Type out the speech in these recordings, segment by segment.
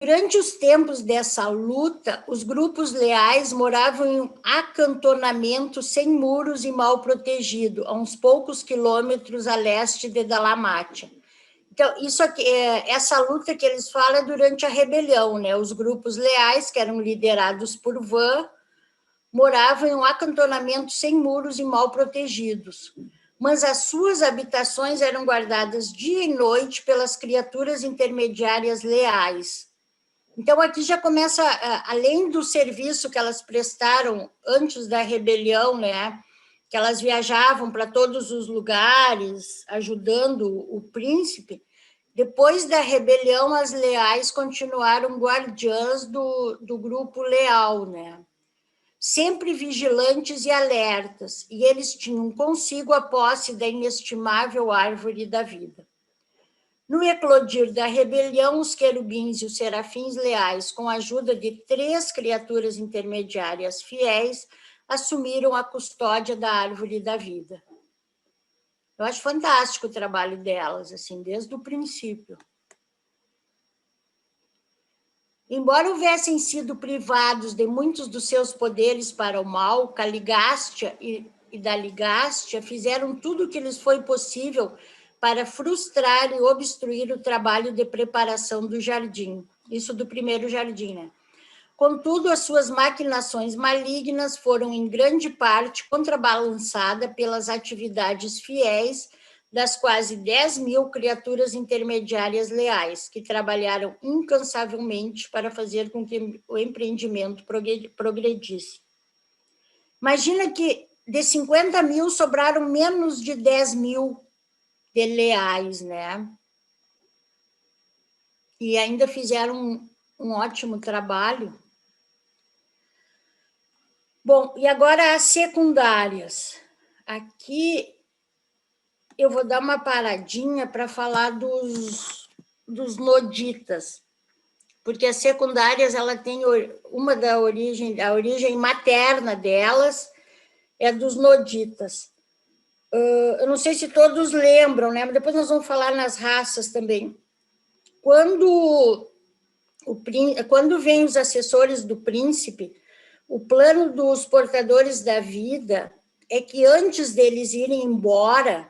Durante os tempos dessa luta, os grupos leais moravam em um acantonamento sem muros e mal protegido, a uns poucos quilômetros a leste de Dalmácia. Então, isso aqui, essa luta que eles falam é durante a rebelião, né? Os grupos leais, que eram liderados por Van, moravam em um acantonamento sem muros e mal protegidos, mas as suas habitações eram guardadas dia e noite pelas criaturas intermediárias leais. Então, aqui já começa, além do serviço que elas prestaram antes da rebelião, né, que elas viajavam para todos os lugares, ajudando o príncipe, depois da rebelião, as leais continuaram guardiãs do grupo leal, né? Sempre vigilantes e alertas, e eles tinham consigo a posse da inestimável árvore da vida. No eclodir da rebelião, os querubins e os serafins leais, com a ajuda de 3 criaturas intermediárias fiéis, assumiram a custódia da árvore da vida. Eu acho fantástico o trabalho delas, assim, desde o princípio. Embora houvessem sido privados de muitos dos seus poderes para o mal, Caligástia e Daligástia fizeram tudo o que lhes foi possível para frustrar e obstruir o trabalho de preparação do jardim, isso do primeiro jardim, né? Contudo, as suas maquinações malignas foram, em grande parte, contrabalançadas pelas atividades fiéis das quase 10.000 criaturas intermediárias leais, que trabalharam incansavelmente para fazer com que o empreendimento progredisse. Imagina que de 50.000 sobraram menos de 10.000 de leais, né? E ainda fizeram um ótimo trabalho. Bom, e agora as secundárias. Aqui eu vou dar uma paradinha para falar dos noditas, porque as secundárias ela tem uma a origem materna delas é dos noditas. Eu não sei se todos lembram, né? Mas depois nós vamos falar nas raças também. Quando vêm os assessores do príncipe, o plano dos portadores da vida é que antes deles irem embora,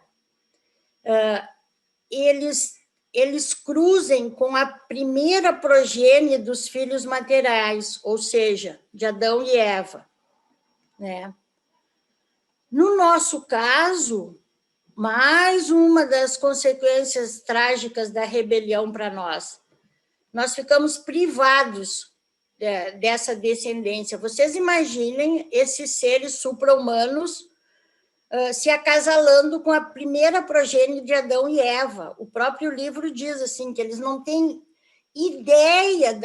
eles cruzem com a primeira progênie dos filhos materiais, ou seja, de Adão e Eva, né? No nosso caso, mais uma das consequências trágicas da rebelião para nós ficamos privados dessa descendência. Vocês imaginem esses seres supra-humanos se acasalando com a primeira progênie de Adão e Eva. O próprio livro diz assim, que eles não têm ideia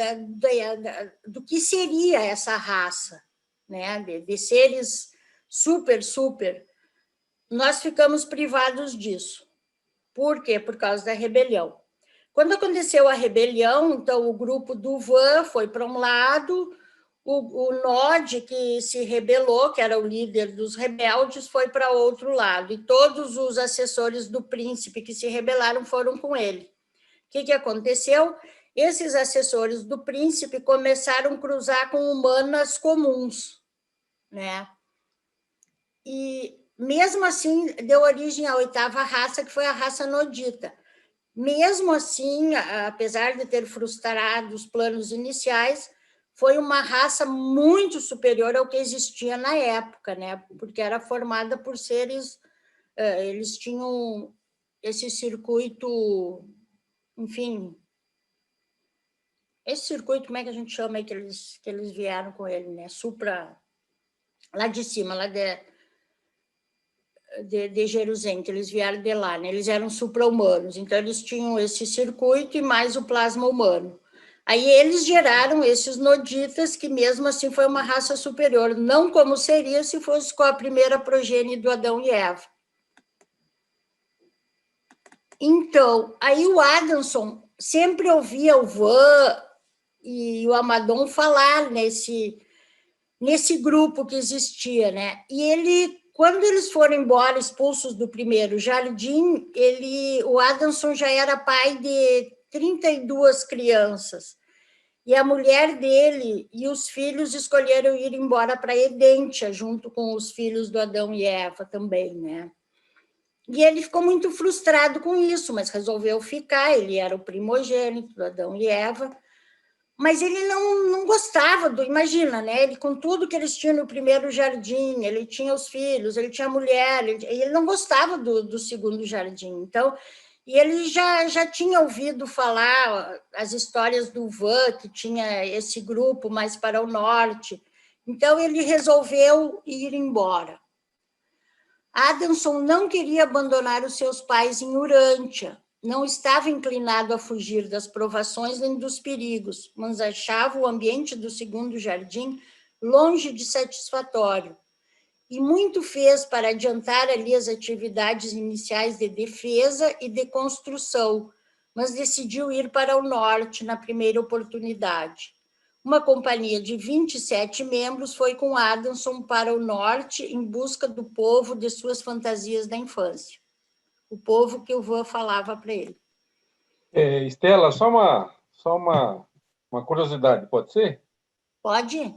do que seria essa raça, né? De seres super. Nós ficamos privados disso. Por quê? Por causa da rebelião. Quando aconteceu a rebelião, então o grupo do Van foi para um lado, o Nod, que se rebelou, que era o líder dos rebeldes, foi para outro lado, e todos os assessores do príncipe que se rebelaram foram com ele. O que aconteceu? Esses assessores do príncipe começaram a cruzar com humanas comuns, né? E, mesmo assim, deu origem à 8ª raça, que foi a raça nodita. Mesmo assim, apesar de ter frustrado os planos iniciais, foi uma raça muito superior ao que existia na época, né? Porque era formada por seres, eles tinham esse circuito, enfim, esse circuito, como é que a gente chama aí que eles vieram com ele, né? Lá de cima, lá de Jerusalém, que eles vieram de lá, né? Eles eram supra-humanos, então eles tinham esse circuito e mais o plasma humano. Aí eles geraram esses noditas, que mesmo assim foi uma raça superior, não como seria se fosse com a primeira progênie do Adão e Eva. Então, aí o Adamson sempre ouvia o Van e o Amadon falar nesse grupo que existia, né? E ele, quando eles foram embora, expulsos do primeiro jardim, o Adamson já era pai de 32 crianças. E a mulher dele e os filhos escolheram ir embora para Edêntia, junto com os filhos do Adão e Eva também, né? E ele ficou muito frustrado com isso, mas resolveu ficar. Ele era o primogênito do Adão e Eva, mas ele não gostava do... Imagina, né? Ele, com tudo que eles tinham no primeiro jardim, ele tinha os filhos, ele tinha a mulher, ele não gostava do segundo jardim. Então, e ele já tinha ouvido falar as histórias do Van, que tinha esse grupo mais para o norte. Então, ele resolveu ir embora. Adamson não queria abandonar os seus pais em Urântia, não estava inclinado a fugir das provações nem dos perigos, mas achava o ambiente do segundo jardim longe de satisfatório, e muito fez para adiantar ali as atividades iniciais de defesa e de construção, mas decidiu ir para o norte na primeira oportunidade. Uma companhia de 27 membros foi com Adamson para o norte em busca do povo de suas fantasias da infância. O povo que o Van falava para ele. Estela, uma curiosidade, pode ser? Pode?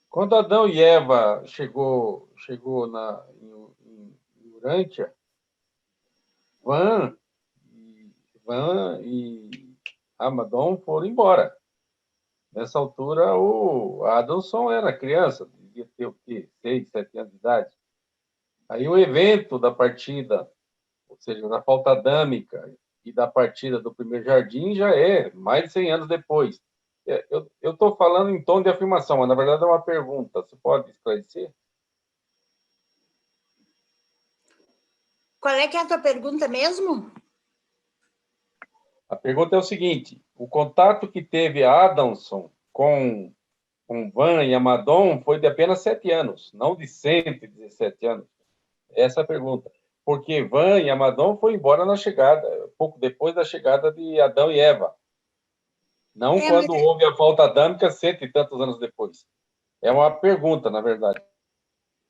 Quando Adão e Eva chegou em Urântia, Van e Amadon foram embora. Nessa altura, o Adamson era criança, devia ter o quê? 6, 7 anos de idade. Aí o evento da partida, ou seja, da falta adâmica e da partida do primeiro jardim já é mais de 100 anos depois. Eu estou falando em tom de afirmação, mas na verdade é uma pergunta. Você pode esclarecer? Qual é que é a tua pergunta mesmo? A pergunta é o seguinte: o contato que teve Adamson com Van e Amadon foi de apenas 7 anos, não de 117 anos. Essa é a pergunta. Porque Van e Amadon foi embora na chegada, pouco depois da chegada de Adão e Eva. Não quando houve a falta adâmica, 100 e tantos anos depois. É uma pergunta, na verdade.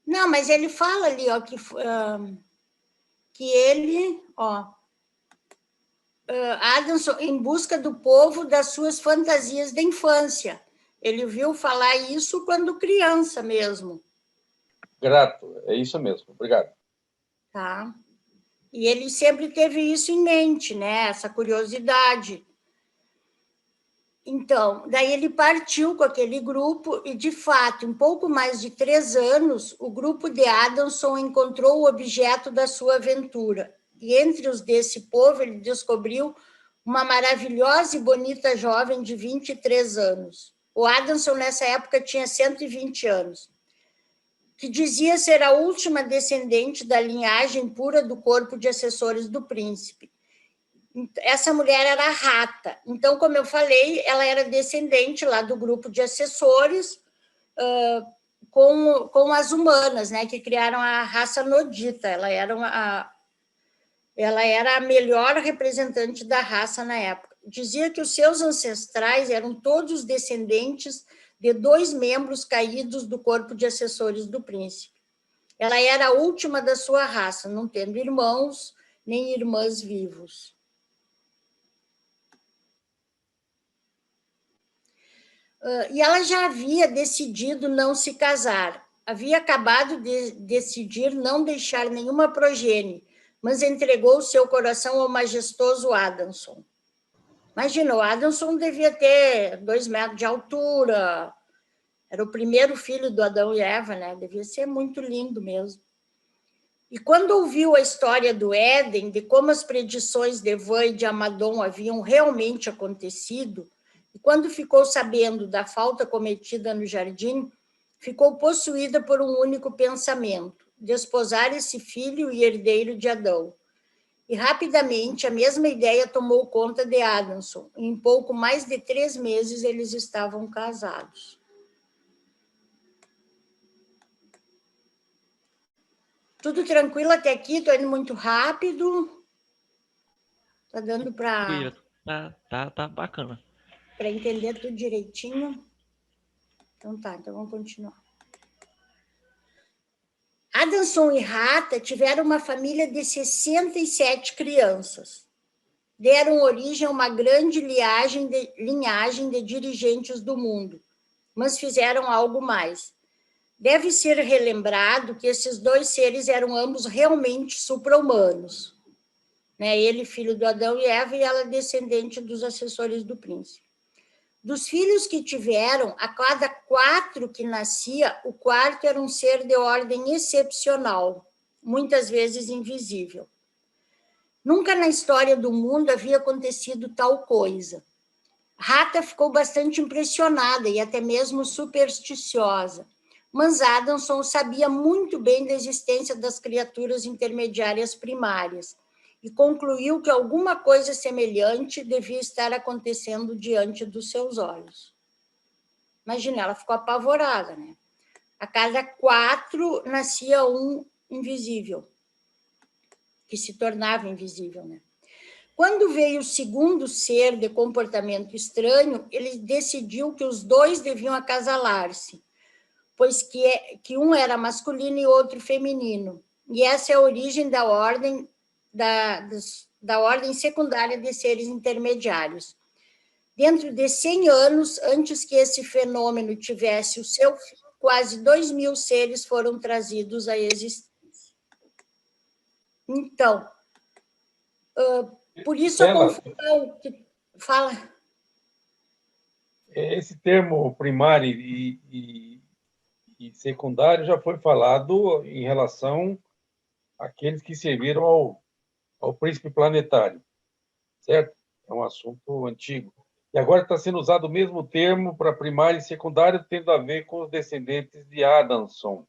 Não, mas ele fala ali, ó, que ele, Adamson, em busca do povo das suas fantasias da infância. Ele viu falar isso quando criança mesmo. Grato, é isso mesmo. Obrigado. Tá? E ele sempre teve isso em mente, né? Essa curiosidade. Então, daí ele partiu com aquele grupo e, de fato, em pouco mais de 3 anos, o grupo de Adamson encontrou o objeto da sua aventura. E entre os desse povo, ele descobriu uma maravilhosa e bonita jovem de 23 anos. O Adamson, nessa época, tinha 120 anos, que dizia ser a última descendente da linhagem pura do corpo de assessores do príncipe. Essa mulher era rata. Então, como eu falei, ela era descendente lá do grupo de assessores com as humanas, né, que criaram a raça nodita. Ela era a melhor representante da raça na época. Dizia que os seus ancestrais eram todos descendentes de 2 membros caídos do corpo de assessores do príncipe. Ela era a última da sua raça, não tendo irmãos nem irmãs vivos. E ela já havia decidido não se casar. Havia acabado de decidir não deixar nenhuma progenie, mas entregou seu coração ao majestoso Adamson. Imagina, o Adamson devia ter 2 metros de altura, era o primeiro filho do Adão e Eva, né? Devia ser muito lindo mesmo. E quando ouviu a história do Éden, de como as predições de Van e de Amadon haviam realmente acontecido, e quando ficou sabendo da falta cometida no jardim, ficou possuída por um único pensamento: desposar esse filho e herdeiro de Adão. E rapidamente a mesma ideia tomou conta de Adamson. Em pouco mais de 3 meses eles estavam casados. Tudo tranquilo até aqui? Estou indo muito rápido. Está dando para... Tá bacana. Para entender tudo direitinho. Então tá, então vamos continuar. Adamson e Rata tiveram uma família de 67 crianças. deram origem a uma grande linhagem de dirigentes do mundo, mas fizeram algo mais. Deve ser relembrado que esses dois seres eram ambos realmente supra-humanos, né? Ele, filho do Adão e Eva, e ela, descendente dos assessores do príncipe. Dos filhos que tiveram, a cada 4 que nascia, o quarto era um ser de ordem excepcional, muitas vezes invisível. Nunca na história do mundo havia acontecido tal coisa. Rata ficou bastante impressionada e até mesmo supersticiosa, mas Adamson sabia muito bem da existência das criaturas intermediárias primárias e concluiu que alguma coisa semelhante devia estar acontecendo diante dos seus olhos. Imagina, ela ficou apavorada, né? A cada 4 nascia um invisível, que se tornava invisível, né? Quando veio o segundo ser de comportamento estranho, ele decidiu que os dois deviam acasalar-se, pois que um era masculino e outro feminino. E essa é a origem da ordem secundária de seres intermediários. Dentro de 100 anos, antes que esse fenômeno tivesse o seu fim, quase 2.000 seres foram trazidos à existência. Então, por isso a confusão que fala... Esse termo primário e secundário já foi falado em relação àqueles que serviram ao príncipe planetário, certo? É um assunto antigo. E agora está sendo usado o mesmo termo para primário e secundário, tendo a ver com os descendentes de Adamson.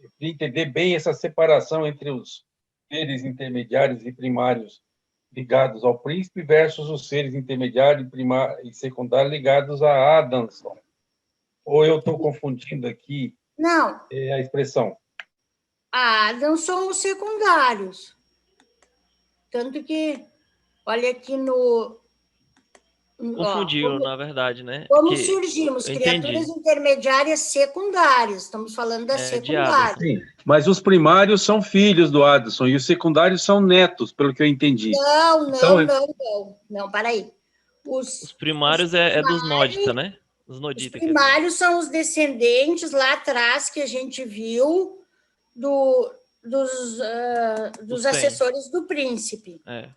Eu queria entender bem essa separação entre os seres intermediários e primários ligados ao príncipe versus os seres intermediários e secundários ligados a Adamson. Ou eu estou confundindo aqui Não. A expressão? Adamson os secundários. Tanto que, olha aqui no... Confundiu, na verdade, né? Como surgimos? Entendi. Criaturas intermediárias secundárias. Estamos falando das secundárias. Sim, mas os primários são filhos do Adamson e os secundários são netos, pelo que eu entendi. Não, peraí. Os primários é dos Nodita, né? Os Nodita. Os primários são os descendentes lá atrás que a gente viu dos assessores do príncipe. É.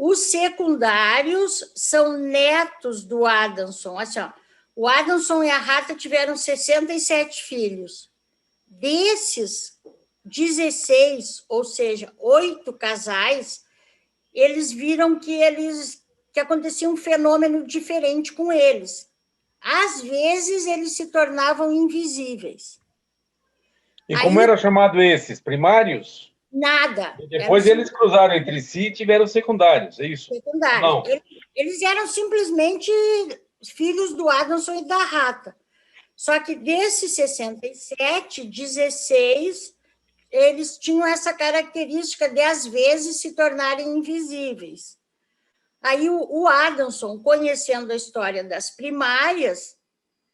Os secundários são netos do Adamson. Assim, ó, o Adamson e a Rata tiveram 67 filhos. Desses 16, ou seja, 8 casais, eles viram que acontecia um fenômeno diferente com eles. Às vezes, eles se tornavam invisíveis. E como eram chamados esses? Primários? Nada. E depois eles cruzaram entre si e tiveram secundários, é isso? Secundários. Não. Eles eram simplesmente filhos do Adamson e da Rata. Só que desses 67, 16, eles tinham essa característica de, às vezes, se tornarem invisíveis. Aí o Adamson, conhecendo a história das primárias,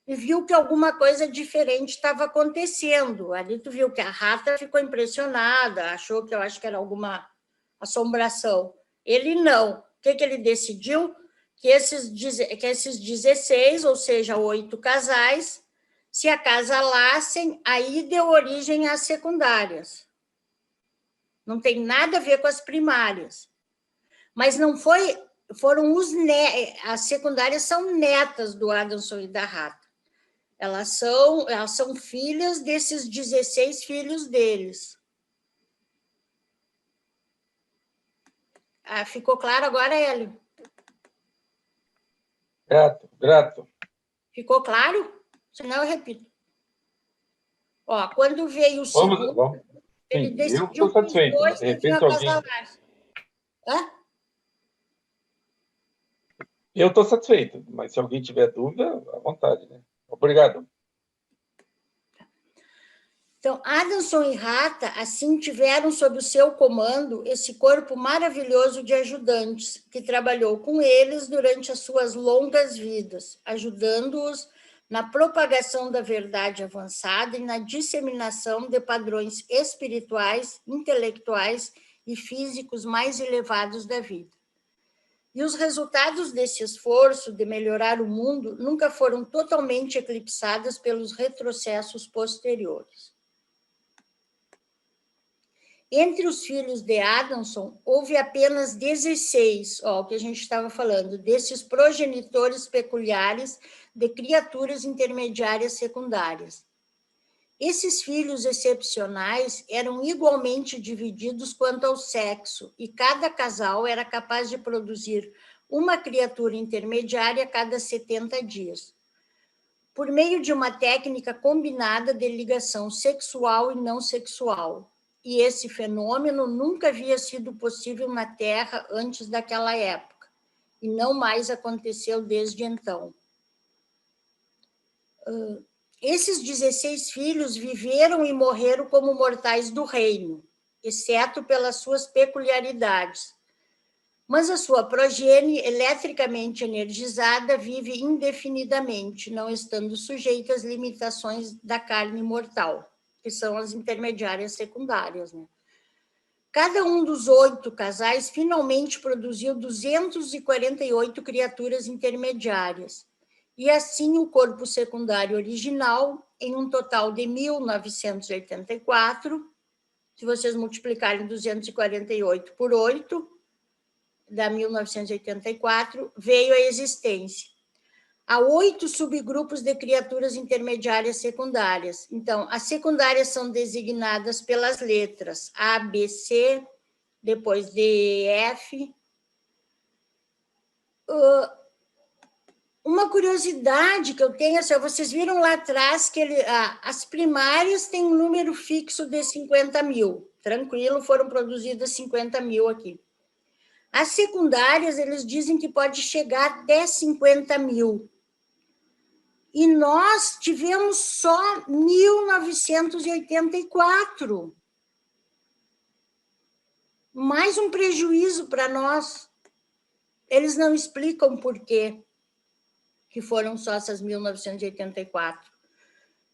viu que alguma coisa diferente estava acontecendo. Ali tu viu que a Rata ficou impressionada, achou que eu acho que era alguma assombração. Ele não. O que ele decidiu? Que esses 16, ou seja, 8 casais, se acasalassem, aí deu origem às secundárias. Não tem nada a ver com as primárias. Mas não foi... As secundárias são netas do Adamson e da Rata. Elas são filhas desses 16 filhos deles. Ficou claro agora, Hélio? Grato. Ficou claro? Senão eu repito. Ó, quando veio o segundo, vamos. ele Sim, decidiu eu estou satisfeito. que os dois deviam acasalar. Hã? Eu estou satisfeito, mas se alguém tiver dúvida, à vontade, né? Obrigado. Então, Adamson e Rata, assim, tiveram sob o seu comando esse corpo maravilhoso de ajudantes, que trabalhou com eles durante as suas longas vidas, ajudando-os na propagação da verdade avançada e na disseminação de padrões espirituais, intelectuais e físicos mais elevados da vida. E os resultados desse esforço de melhorar o mundo nunca foram totalmente eclipsados pelos retrocessos posteriores. Entre os filhos de Adamson, houve apenas 16, o que a gente estava falando, desses progenitores peculiares de criaturas intermediárias secundárias. Esses filhos excepcionais eram igualmente divididos quanto ao sexo, e cada casal era capaz de produzir uma criatura intermediária a cada 70 dias, por meio de uma técnica combinada de ligação sexual e não sexual. E esse fenômeno nunca havia sido possível na Terra antes daquela época, e não mais aconteceu desde então. Esses 16 filhos viveram e morreram como mortais do reino, exceto pelas suas peculiaridades. Mas a sua progênie, eletricamente energizada, vive indefinidamente, não estando sujeita às limitações da carne mortal, que são as intermediárias secundárias, né? Cada um dos 8 casais finalmente produziu 248 criaturas intermediárias, e assim o corpo secundário original, em um total de 1984, se vocês multiplicarem 248 por 8, dá 1984, veio à existência. Há 8 subgrupos de criaturas intermediárias secundárias. Então, as secundárias são designadas pelas letras A, B, C, depois D, E, F. Uma curiosidade que eu tenho, assim, vocês viram lá atrás que as primárias têm um número fixo de 50 mil. Tranquilo, foram produzidas 50 mil aqui. As secundárias, eles dizem que pode chegar até 50 mil. E nós tivemos só 1984. Mais um prejuízo para nós. Eles não explicam por quê que foram só essas 1984.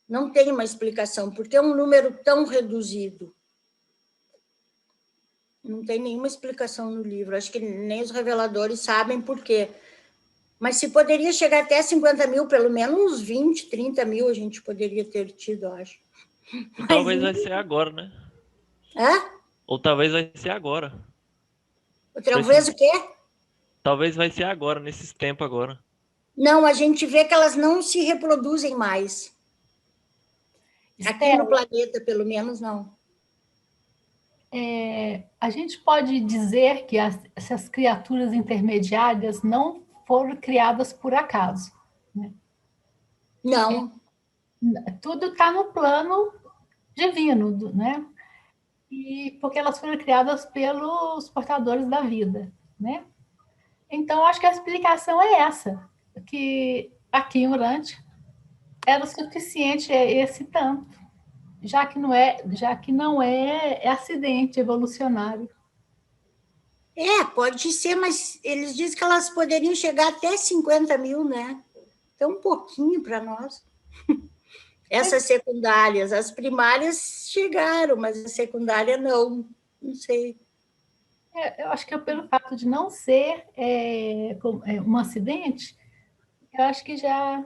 Não tem uma explicação, porque é um número tão reduzido. Não tem nenhuma explicação no livro. Acho que nem os reveladores sabem por quê. Mas se poderia chegar até 50 mil, pelo menos uns 20, 30 mil a gente poderia ter tido, acho. Talvez vai ser agora, né? Hã? Ou talvez vai ser agora. Talvez o quê? Talvez vai ser agora, nesses tempos agora. Não, a gente vê que elas não se reproduzem mais. Aqui no planeta, pelo menos, não. A gente pode dizer que essas criaturas intermediárias não foram criadas por acaso, né? Não. Tudo está no plano divino, né? E porque elas foram criadas pelos portadores da vida, né? Então, acho que a explicação é essa, que aqui em Urântia era suficiente esse tanto, já que não é acidente evolucionário. Pode ser, mas eles dizem que elas poderiam chegar até 50 mil, né? Então, um pouquinho para nós. Essas secundárias, as primárias chegaram, mas a secundária não sei. Eu acho que pelo fato de não ser um acidente, eu acho que já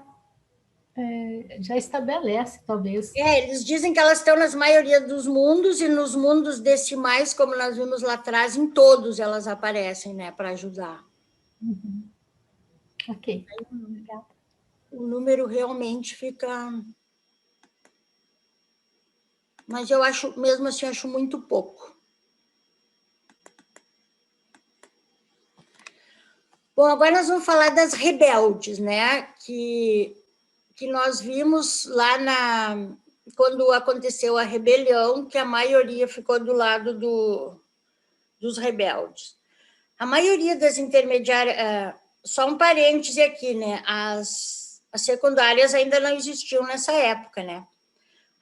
estabelece, talvez. Eles dizem que elas estão nas maioria dos mundos, e nos mundos decimais, como nós vimos lá atrás, em todos elas aparecem, né, para ajudar. Uhum. Ok. Obrigada. O número realmente fica... Mas eu acho, mesmo assim, acho muito pouco. Bom, agora nós vamos falar das rebeldes, né? Que nós vimos lá quando aconteceu a rebelião, que a maioria ficou do lado dos rebeldes. A maioria das intermediárias... só um parêntese aqui, né? As secundárias ainda não existiam nessa época, né?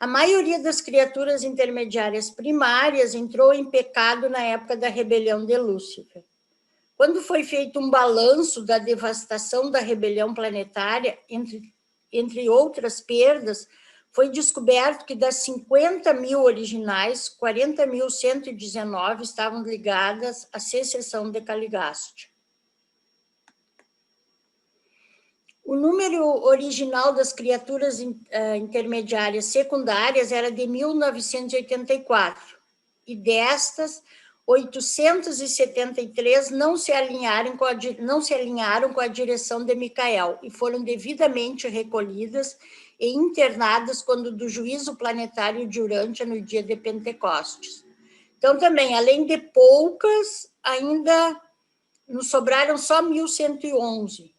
A maioria das criaturas intermediárias primárias entrou em pecado na época da rebelião de Lúcifer. Quando foi feito um balanço da devastação da rebelião planetária, entre outras perdas, foi descoberto que das 50 mil originais, 40.119 estavam ligadas à secessão de Caligaste. O número original das criaturas intermediárias secundárias era de 1984, e destas, 873 não se alinharam com a direção de Micael e foram devidamente recolhidas e internadas quando do juízo planetário de Urântia no dia de Pentecostes. Então, também, além de poucas, ainda nos sobraram só 1.111.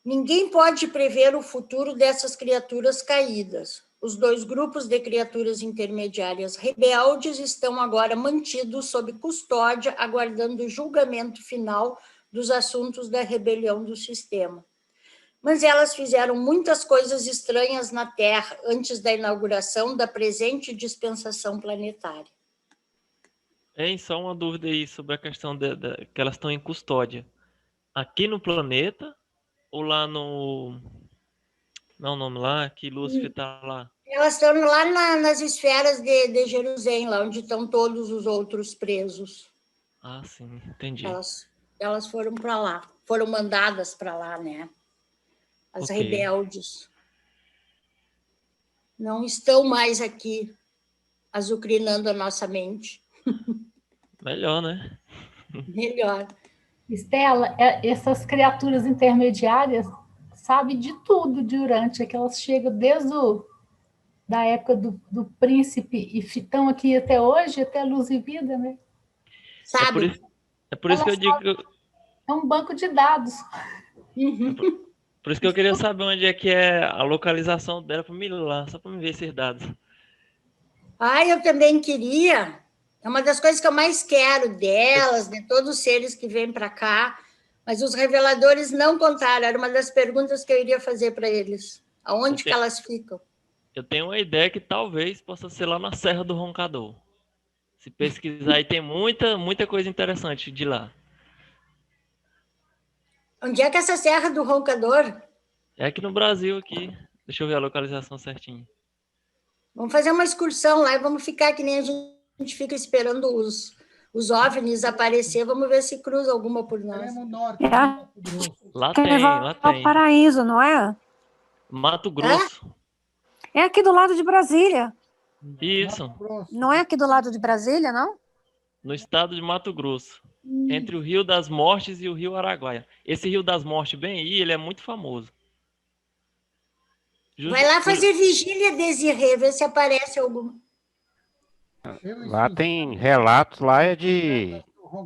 Ninguém pode prever o futuro dessas criaturas caídas. Os 2 grupos de criaturas intermediárias rebeldes estão agora mantidos sob custódia, aguardando o julgamento final dos assuntos da rebelião do sistema. Mas elas fizeram muitas coisas estranhas na Terra antes da inauguração da presente dispensação planetária. Só uma dúvida aí sobre a questão que elas estão em custódia. Aqui no planeta ou lá no... Não, o nome lá, que Lúcifer está lá. Elas estão lá nas esferas de Jerusalém, lá onde estão todos os outros presos. Ah, sim, entendi. Elas foram para lá, foram mandadas para lá, né? As rebeldes. Não estão mais aqui, azucrinando a nossa mente. Melhor, né? Melhor. Estela, essas criaturas intermediárias sabem de tudo de Urântia, que elas chegam desde da época do príncipe e estão aqui até hoje, até luz e vida, né? Sabe? É por isso que eu digo que é um banco de dados. Por isso que eu queria saber onde é que é a localização dela para me ir lá, só para me ver esses dados. Eu também queria. É uma das coisas que eu mais quero delas, de todos os seres que vêm para cá, mas os reveladores não contaram. Era uma das perguntas que eu iria fazer para eles. Aonde que elas ficam? Eu tenho uma ideia que talvez possa ser lá na Serra do Roncador. Se pesquisar aí, tem muita coisa interessante de lá. Onde é que é essa Serra do Roncador? É aqui no Brasil, aqui. Deixa eu ver a localização certinho. Vamos fazer uma excursão lá e vamos ficar que nem a gente fica esperando os OVNIs aparecer. Vamos ver se cruza alguma por nós. Lá tem. Paraíso, não é? Mato Grosso. É aqui do lado de Brasília. Isso. Não é aqui do lado de Brasília, não? No estado de Mato Grosso. Entre o Rio das Mortes e o Rio Araguaia. Esse Rio das Mortes bem aí, ele é muito famoso. Vai lá fazer vigília, Desirê, ver se aparece alguma. Lá tem relatos, lá é de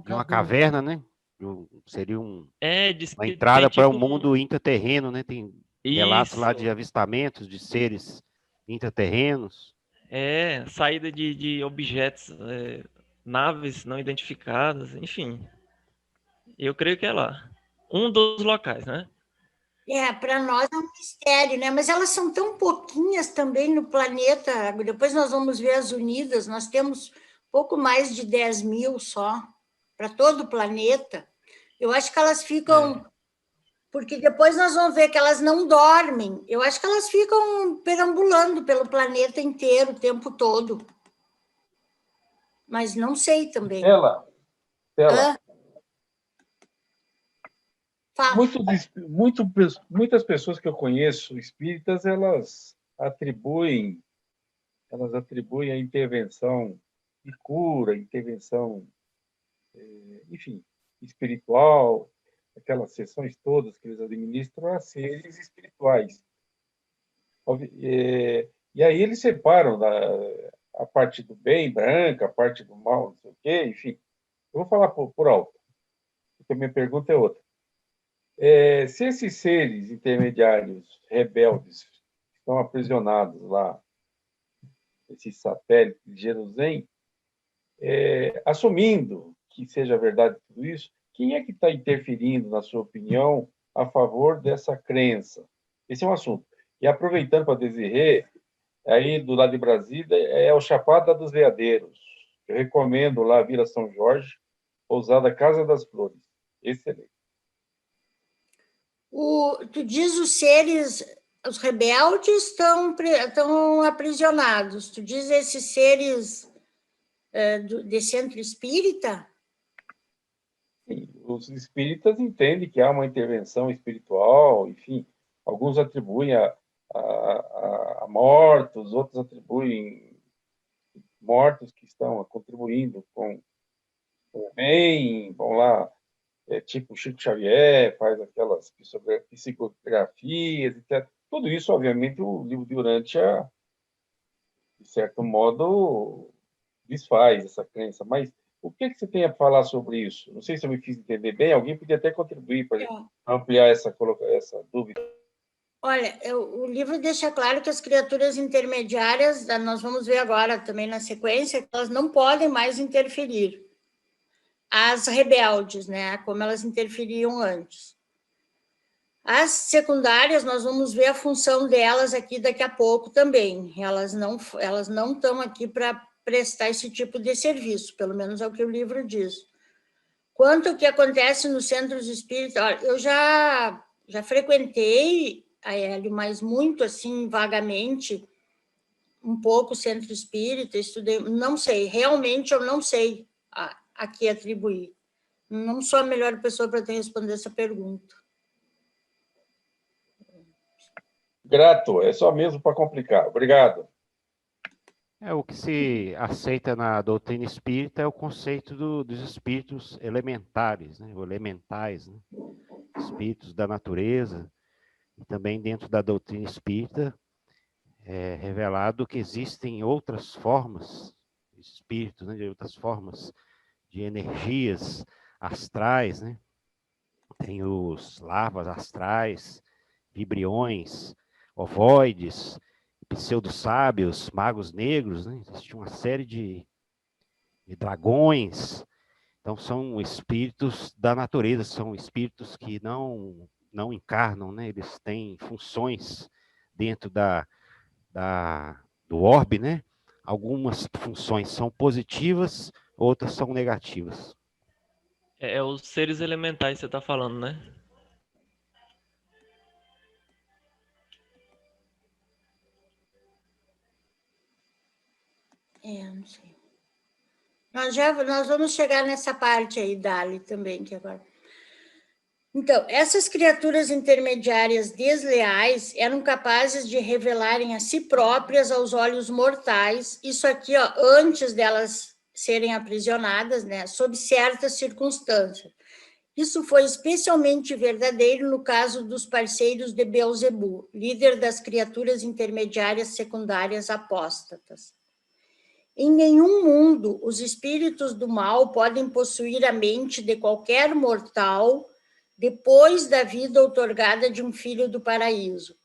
uma caverna, né? Seria uma entrada para o mundo intraterreno, né? Tem relatos lá de avistamentos de seres intraterrenos. Saída de objetos, naves não identificadas, enfim. Eu creio que é lá. Um dos locais, né? Para nós é um mistério, né? Mas elas são tão pouquinhas também no planeta. Depois nós vamos ver as unidas, nós temos pouco mais de 10 mil só, para todo o planeta. Eu acho que elas ficam... Porque depois nós vamos ver que elas não dormem. Eu acho que elas ficam perambulando pelo planeta inteiro o tempo todo. Mas não sei também. Estela. Muitas pessoas que eu conheço, espíritas, elas atribuem a intervenção de cura, intervenção, enfim, espiritual, aquelas sessões todas que eles administram a seres espirituais. E aí eles separam a parte do bem, branca, a parte do mal, não sei o quê, enfim. Eu vou falar por alto, porque a minha pergunta é outra. Se esses seres intermediários rebeldes estão aprisionados lá, esse satélite de Jerusalém, assumindo que seja verdade tudo isso, quem é que está interferindo, na sua opinião, a favor dessa crença? Esse é um assunto. E aproveitando para Desirê, aí do lado de Brasília, é o Chapada dos Veadeiros. Eu recomendo lá Vila São Jorge, pousada Casa das Flores. Excelente. Tu diz os seres, os rebeldes estão aprisionados. Tu diz esses seres de centro espírita? Sim, os espíritas entendem que há uma intervenção espiritual, enfim, alguns atribuem a mortos, outros atribuem mortos que estão contribuindo com o bem, vão lá, tipo Chico Xavier, faz aquelas psicografias, etc. Tudo isso, obviamente, o livro de Urântia, de certo modo, desfaz essa crença. Mas o que você tem a falar sobre isso? Não sei se eu me fiz entender bem, alguém podia até contribuir para ampliar essa dúvida. Olha, o livro deixa claro que as criaturas intermediárias, nós vamos ver agora também na sequência, que elas não podem mais interferir. As rebeldes, né, como elas interferiam antes. As secundárias, nós vamos ver a função delas aqui daqui a pouco também. Elas não estão aqui para prestar esse tipo de serviço, pelo menos é o que o livro diz. Quanto ao que acontece nos centros espíritas, olha, eu já frequentei a Hélio, mas muito assim, vagamente, um pouco centro espírita, estudei, não sei, realmente eu não sei a que atribuir. Não sou a melhor pessoa para te responder essa pergunta. Grato, é só mesmo para complicar. Obrigado. O que se aceita na doutrina espírita é o conceito dos espíritos elementares, né? Ou elementais, né? Espíritos da natureza. E também dentro da doutrina espírita é revelado que existem outras formas de espíritos, né? De outras formas de energias astrais, né? Tem os larvas astrais, vibriões, ovoides, pseudo-sábios, magos negros, né? Existe uma série de dragões. Então, são espíritos da natureza, são espíritos que não encarnam, né? Eles têm funções dentro do orbe, né? Algumas funções são positivas, outras são negativas. É os seres elementais que você está falando, né? Não sei. Nós vamos chegar nessa parte aí, Dali, também, que agora... Então, essas criaturas intermediárias desleais eram capazes de revelarem a si próprias aos olhos mortais, isso aqui, ó, antes delas serem aprisionadas, né, sob certas circunstâncias. Isso foi especialmente verdadeiro no caso dos parceiros de Beelzebub, líder das criaturas intermediárias secundárias apóstatas. Em nenhum mundo, os espíritos do mal podem possuir a mente de qualquer mortal depois da vida outorgada de um filho do paraíso.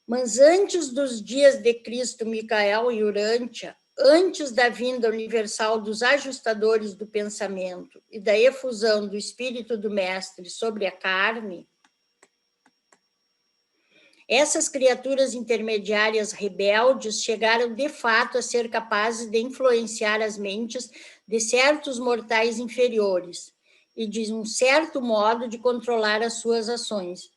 Mas antes dos dias de Cristo, Micael e Urântia, antes da vinda universal dos ajustadores do pensamento e da efusão do espírito do mestre sobre a carne, essas criaturas intermediárias rebeldes chegaram de fato a ser capazes de influenciar as mentes de certos mortais inferiores e, de um certo modo, de controlar as suas ações.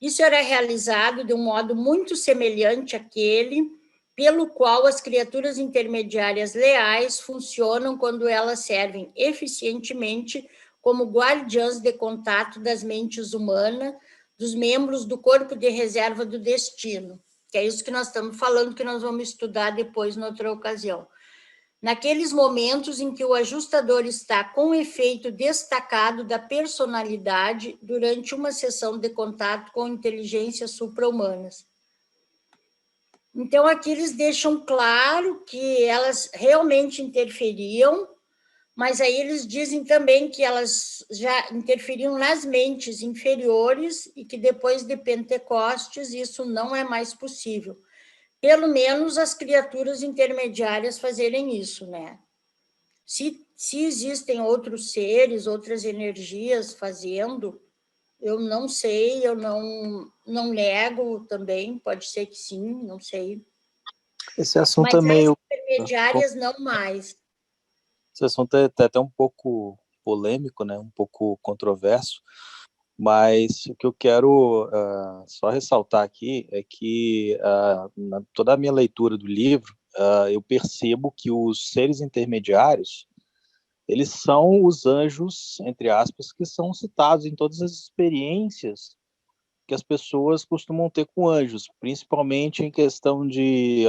Isso era realizado de um modo muito semelhante àquele pelo qual as criaturas intermediárias leais funcionam quando elas servem eficientemente como guardiãs de contato das mentes humanas, dos membros do corpo de reserva do destino, que é isso que nós estamos falando, que nós vamos estudar depois, noutra ocasião. Naqueles momentos em que o ajustador está com efeito destacado da personalidade durante uma sessão de contato com inteligências supra-humanas. Então, aqui eles deixam claro que elas realmente interferiam, mas aí eles dizem também que elas já interferiam nas mentes inferiores e que depois de Pentecostes isso não é mais possível. Pelo menos as criaturas intermediárias fazerem isso, né? Se existem outros seres, outras energias fazendo, eu não sei, eu não nego também, pode ser que sim, não sei. Esse assunto mas é meio... as intermediárias não mais. Esse assunto é até um pouco polêmico, né? Um pouco controverso, mas o que eu quero só ressaltar aqui é que toda a minha leitura do livro, eu percebo que os seres intermediários, eles são os anjos, entre aspas, que são citados em todas as experiências que as pessoas costumam ter com anjos, principalmente em questão de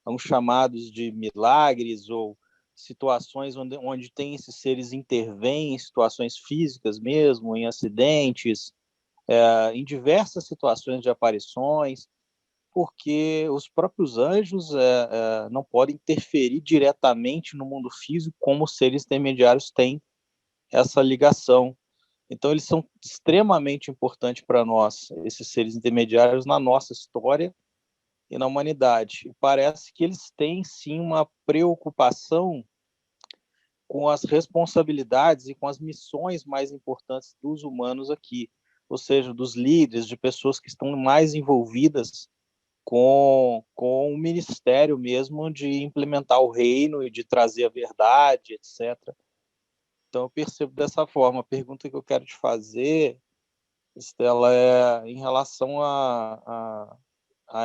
uns chamados de milagres ou situações onde tem esses seres intervêm em situações físicas mesmo, em acidentes, em diversas situações de aparições, porque os próprios anjos não podem interferir diretamente no mundo físico como os seres intermediários têm essa ligação. Então, eles são extremamente importantes para nós, esses seres intermediários, na nossa história e na humanidade. E parece que eles têm, sim, uma preocupação com as responsabilidades e com as missões mais importantes dos humanos aqui, ou seja, dos líderes, de pessoas que estão mais envolvidas com o ministério mesmo de implementar o reino e de trazer a verdade, etc. Então, eu percebo dessa forma. A pergunta que eu quero te fazer, Estela, é em relação a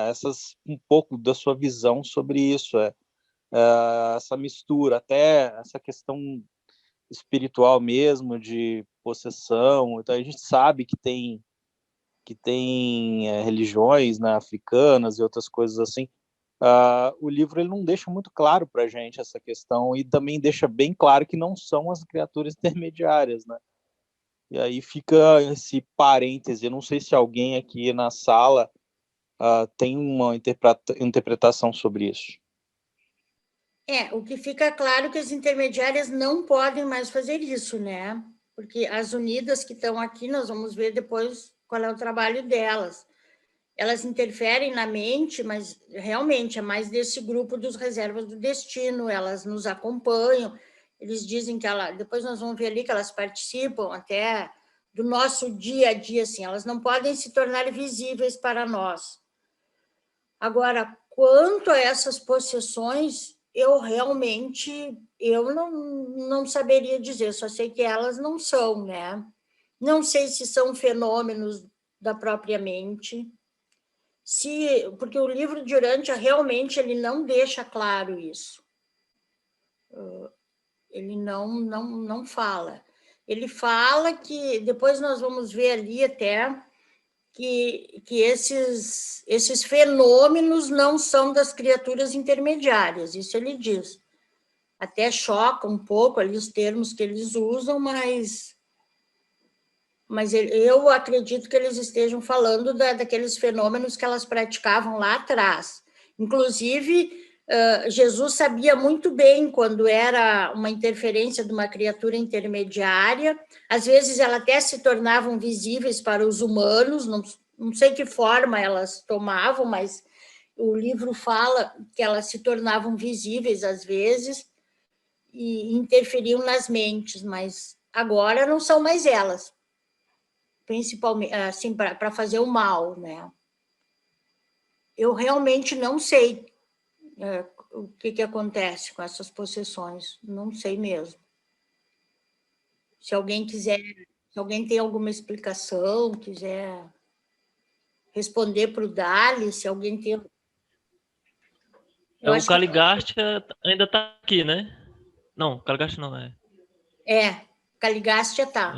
essas, um pouco da sua visão sobre isso, essa mistura, até essa questão espiritual mesmo, de possessão. Então, a gente sabe que tem religiões, né, africanas e outras coisas assim. O livro ele não deixa muito claro para a gente essa questão, e também deixa bem claro que não são as criaturas intermediárias, né? E aí fica esse parêntese. Eu não sei se alguém aqui na sala tem uma interpretação sobre isso. O que fica claro é que as intermediárias não podem mais fazer isso, né? Porque as unidas que estão aqui, nós vamos ver depois qual é o trabalho delas. Elas interferem na mente, mas realmente é mais desse grupo dos reservas do destino, elas nos acompanham, eles dizem que depois nós vamos ver ali que elas participam até do nosso dia a dia, assim, elas não podem se tornar visíveis para nós. Agora, quanto a essas possessões, eu realmente não saberia dizer, só sei que elas não são, né? Não sei se são fenômenos da própria mente, porque o livro de Urântia realmente ele não deixa claro isso. Ele não fala. Ele fala que, depois nós vamos ver ali até, que esses fenômenos não são das criaturas intermediárias, isso ele diz. Até choca um pouco ali os termos que eles usam, mas eu acredito que eles estejam falando daqueles fenômenos que elas praticavam lá atrás. Inclusive, Jesus sabia muito bem quando era uma interferência de uma criatura intermediária, às vezes elas até se tornavam visíveis para os humanos, não sei que forma elas tomavam, mas o livro fala que elas se tornavam visíveis às vezes e interferiam nas mentes, mas agora não são mais elas, principalmente assim, para fazer o mal, né? Eu realmente não sei o que acontece com essas possessões, não sei mesmo. Se alguém tem alguma explicação, quiser responder para o Dali, se alguém tem... O Caligastia ainda está aqui, né? Não, Caligastia não é. Caligastia está.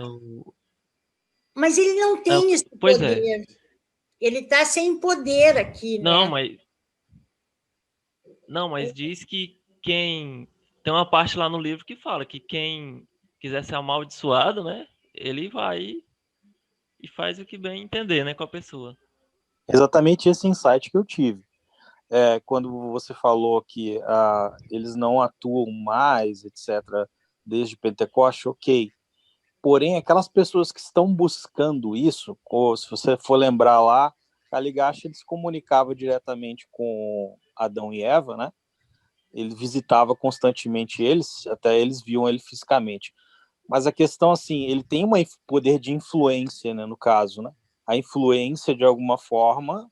Mas ele não tem esse poder. Ele está sem poder aqui, não, né? Mas diz que quem... Tem uma parte lá no livro que fala que quem quiser ser amaldiçoado, né? Ele vai e faz o que bem entender, né? Com a pessoa. Exatamente esse insight que eu tive. Quando você falou que eles não atuam mais, etc., desde Pentecoste, ok. Porém, aquelas pessoas que estão buscando isso, ou se você for lembrar lá, Caligastia se comunicava diretamente com Adão e Eva, né? Ele visitava constantemente eles, até eles viam ele fisicamente. Mas a questão, assim, ele tem um poder de influência, né, no caso, né? A influência, de alguma forma,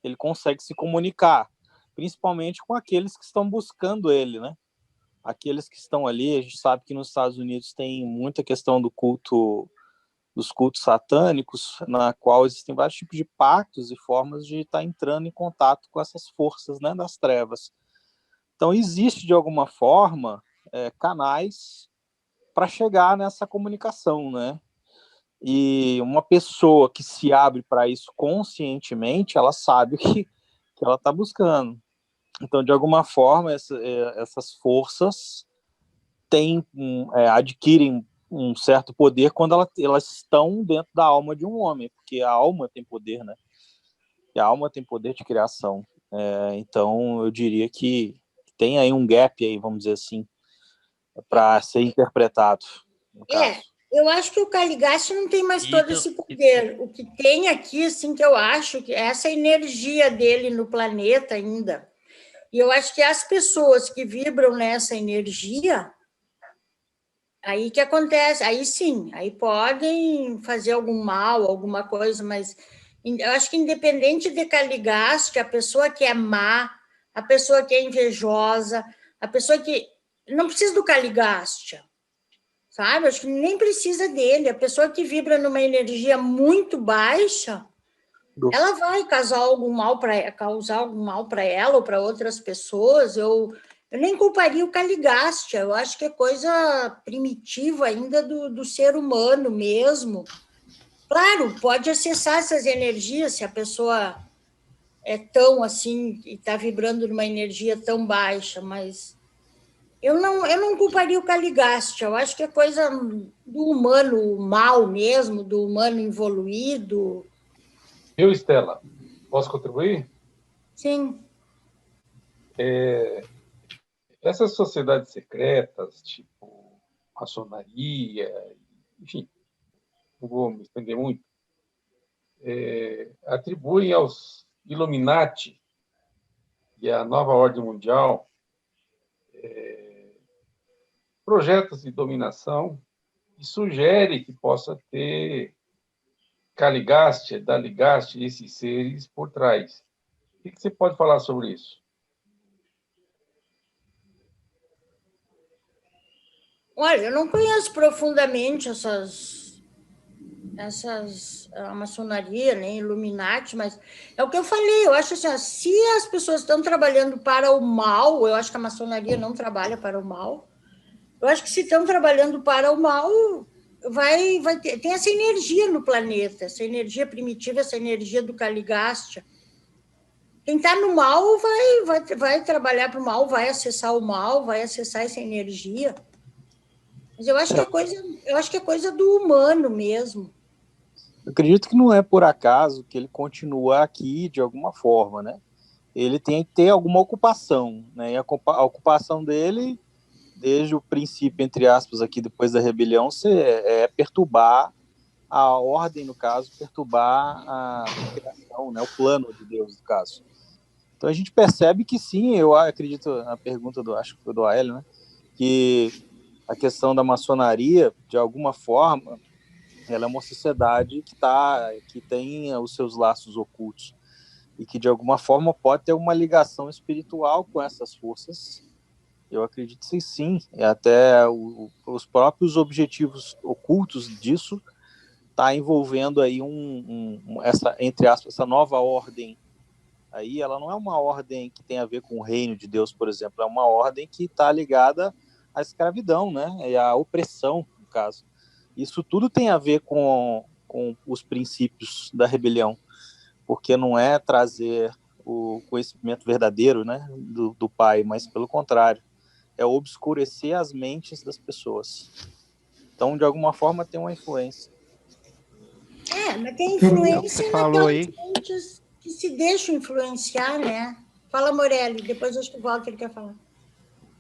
ele consegue se comunicar, principalmente com aqueles que estão buscando ele, né? Aqueles que estão ali, a gente sabe que nos Estados Unidos tem muita questão dos cultos satânicos, na qual existem vários tipos de pactos e formas de estar entrando em contato com essas forças, né, das trevas. Então, existe, de alguma forma, canais para chegar nessa comunicação, né? E uma pessoa que se abre para isso conscientemente, ela sabe o que ela está buscando. Então, de alguma forma, essas forças adquirem um certo poder quando elas estão dentro da alma de um homem, porque a alma tem poder, né? E a alma tem poder de criação. Então, eu diria que tem aí um gap, aí, vamos dizer assim, para ser interpretado, no caso. Eu acho que o Caligasta não tem mais todo esse poder. O que tem aqui, assim, que eu acho que é essa energia dele no planeta ainda. E eu acho que as pessoas que vibram nessa energia, aí que acontece, aí sim, aí podem fazer algum mal, alguma coisa, mas eu acho que independente de Caligasta, a pessoa que é má, a pessoa que é invejosa, a pessoa que não precisa do Caligasta, sabe? Acho que nem precisa dele. A pessoa que vibra numa energia muito baixa, ela vai causar algum mal para ela ou para outras pessoas. Eu nem culparia o Caligasta. Eu acho que é coisa primitiva ainda do ser humano mesmo. Claro, pode acessar essas energias se a pessoa é tão assim e está vibrando numa energia tão baixa, mas eu não culparia o Caligasta. Eu acho que é coisa do humano mal mesmo, do humano evoluído. Viu, Estela? Posso contribuir? Sim. Essas sociedades secretas, tipo maçonaria, enfim, não vou me estender muito, atribuem aos Illuminati e à nova ordem mundial projetos de dominação e sugere que possa ter Caligasta, Daligaste, esses seres por trás. O que você pode falar sobre isso? Olha, eu não conheço profundamente a maçonaria, nem Illuminati, mas é o que eu falei, eu acho assim, se as pessoas estão trabalhando para o mal, eu acho que a maçonaria não trabalha para o mal, eu acho que se estão trabalhando para o mal, tem essa energia no planeta, essa energia primitiva, essa energia do Caligasta. Quem está no mal vai trabalhar para o mal, vai acessar o mal, vai acessar essa energia. Mas eu acho que é coisa do humano mesmo. Eu acredito que não é por acaso que ele continua aqui de alguma forma, né? Ele tem que ter alguma ocupação, né? E a ocupação dele, desde o princípio, entre aspas, aqui depois da rebelião, é perturbar a ordem, no caso, perturbar a criação, né? O plano de Deus, no caso. Então a gente percebe que sim, eu acredito na pergunta acho que foi do Aélio, né? Que a questão da maçonaria, de alguma forma, ela é uma sociedade que tem os seus laços ocultos e que, de alguma forma, pode ter uma ligação espiritual com essas forças. Eu acredito que sim. E até os próprios objetivos ocultos disso tá envolvendo aí essa, entre aspas, essa nova ordem. Aí ela não é uma ordem que tem a ver com o reino de Deus, por exemplo, é uma ordem que está ligada à escravidão, né? E à opressão, no caso. Isso tudo tem a ver com os princípios da rebelião, porque não é trazer o conhecimento verdadeiro, né, do Pai, mas pelo contrário, é obscurecer as mentes das pessoas. Então, de alguma forma, tem uma influência. Mas tem influência naquelas mentes que se deixam influenciar, né? Fala, Morelli, depois acho que o Walter quer falar.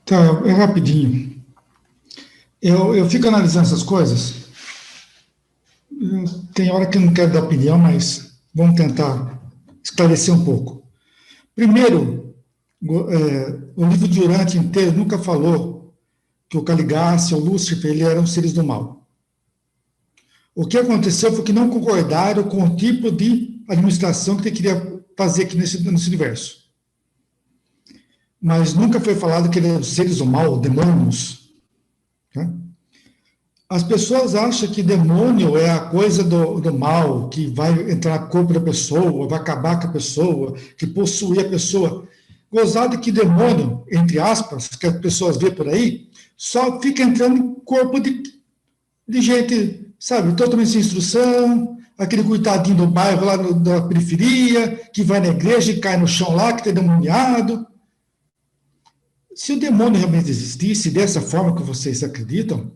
Tá, é rapidinho. Eu fico analisando essas coisas. Tem hora que eu não quero dar opinião, mas vamos tentar esclarecer um pouco. Primeiro, o livro de Urantia inteiro nunca falou que o Caligasta, o Lúcifer, ele eram seres do mal. O que aconteceu foi que não concordaram com o tipo de administração que ele queria fazer aqui nesse universo. Mas nunca foi falado que eram seres do mal, demônios. Tá? As pessoas acham que demônio é a coisa do mal, que vai entrar no corpo da pessoa, vai acabar com a pessoa, que possuir a pessoa. Gozado que demônio, entre aspas, que as pessoas vê por aí, só fica entrando em corpo de gente, sabe, totalmente sem instrução, aquele coitadinho do bairro lá da periferia, que vai na igreja e cai no chão lá, que está demoniado. Se o demônio realmente existisse dessa forma que vocês acreditam,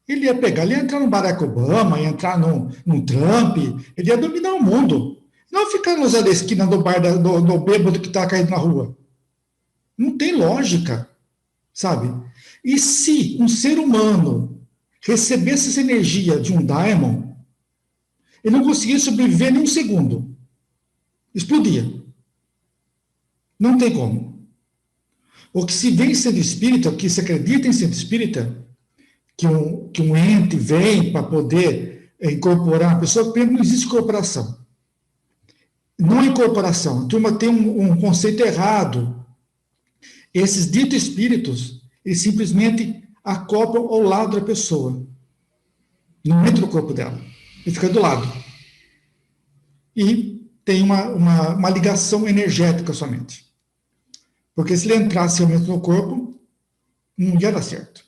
ele ia pegar, ele ia entrar no Barack Obama, ia entrar num Trump, ele ia dominar o mundo. Não ficar no Zé da esquina do bar do bêbado que está caído na rua. Não tem lógica, sabe? E se um ser humano recebesse essa energia de um daimon, ele não conseguia sobreviver nem um segundo. Explodia. Não tem como. O que se vê em centro espírita, o que se acredita em centro espírita, que um ente vem para poder incorporar a pessoa, primeiro, não existe incorporação. Não é incorporação. A turma tem um conceito errado. Esses ditos espíritos, eles simplesmente acoplam ao lado da pessoa. Não entra no corpo dela. Ele fica do lado. E tem uma ligação energética somente. Porque se ele entrasse realmente no corpo, não ia dar certo.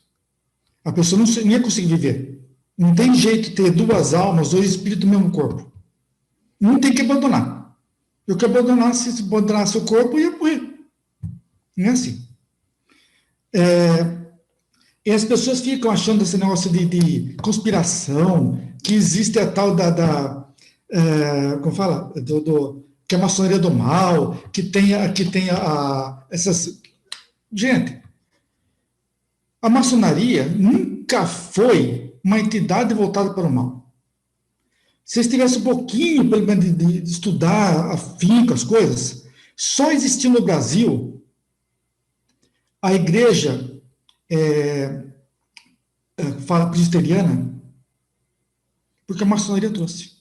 A pessoa não ia conseguir viver. Não tem jeito de ter duas almas, dois espíritos no mesmo corpo. Não tem que abandonar. Eu que abandonasse, se abandonasse o corpo, ia morrer. Não é assim. E as pessoas ficam achando esse negócio de conspiração, que existe a tal como fala? Que é a maçonaria do mal, que tem essas... Gente, a maçonaria nunca foi uma entidade voltada para o mal. Se vocês tivessem um pouquinho, pelo menos, de estudar afinco as coisas, só existiu no Brasil a igreja fala presbiteriana, porque a maçonaria trouxe.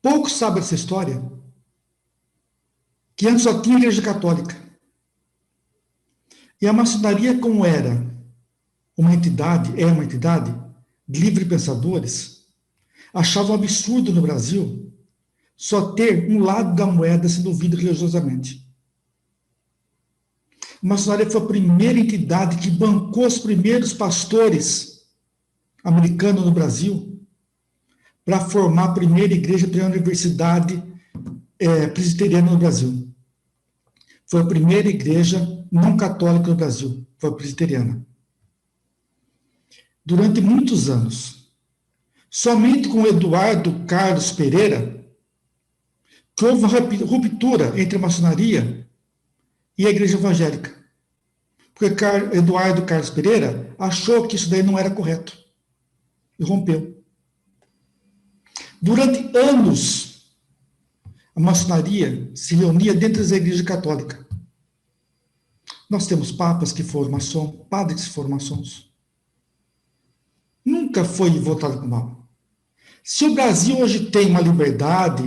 Poucos sabem essa história, que antes só tinha igreja católica. E a maçonaria, como era uma entidade de livre pensadores, achava um absurdo no Brasil só ter um lado da moeda sendo ouvido religiosamente. A maçonaria foi a primeira entidade que bancou os primeiros pastores americanos no Brasil para formar a primeira igreja, a primeira universidade presbiteriana no Brasil. Foi a primeira igreja não católica no Brasil, foi a presbiteriana. Durante muitos anos. Somente com Eduardo Carlos Pereira, que houve uma ruptura entre a maçonaria e a igreja evangélica. Porque Eduardo Carlos Pereira achou que isso daí não era correto. E rompeu. Durante anos, a maçonaria se reunia dentro da igreja católica. Nós temos papas que foram maçons, padres que foram maçons. Nunca foi voltado para o mal. Se o Brasil hoje tem uma liberdade,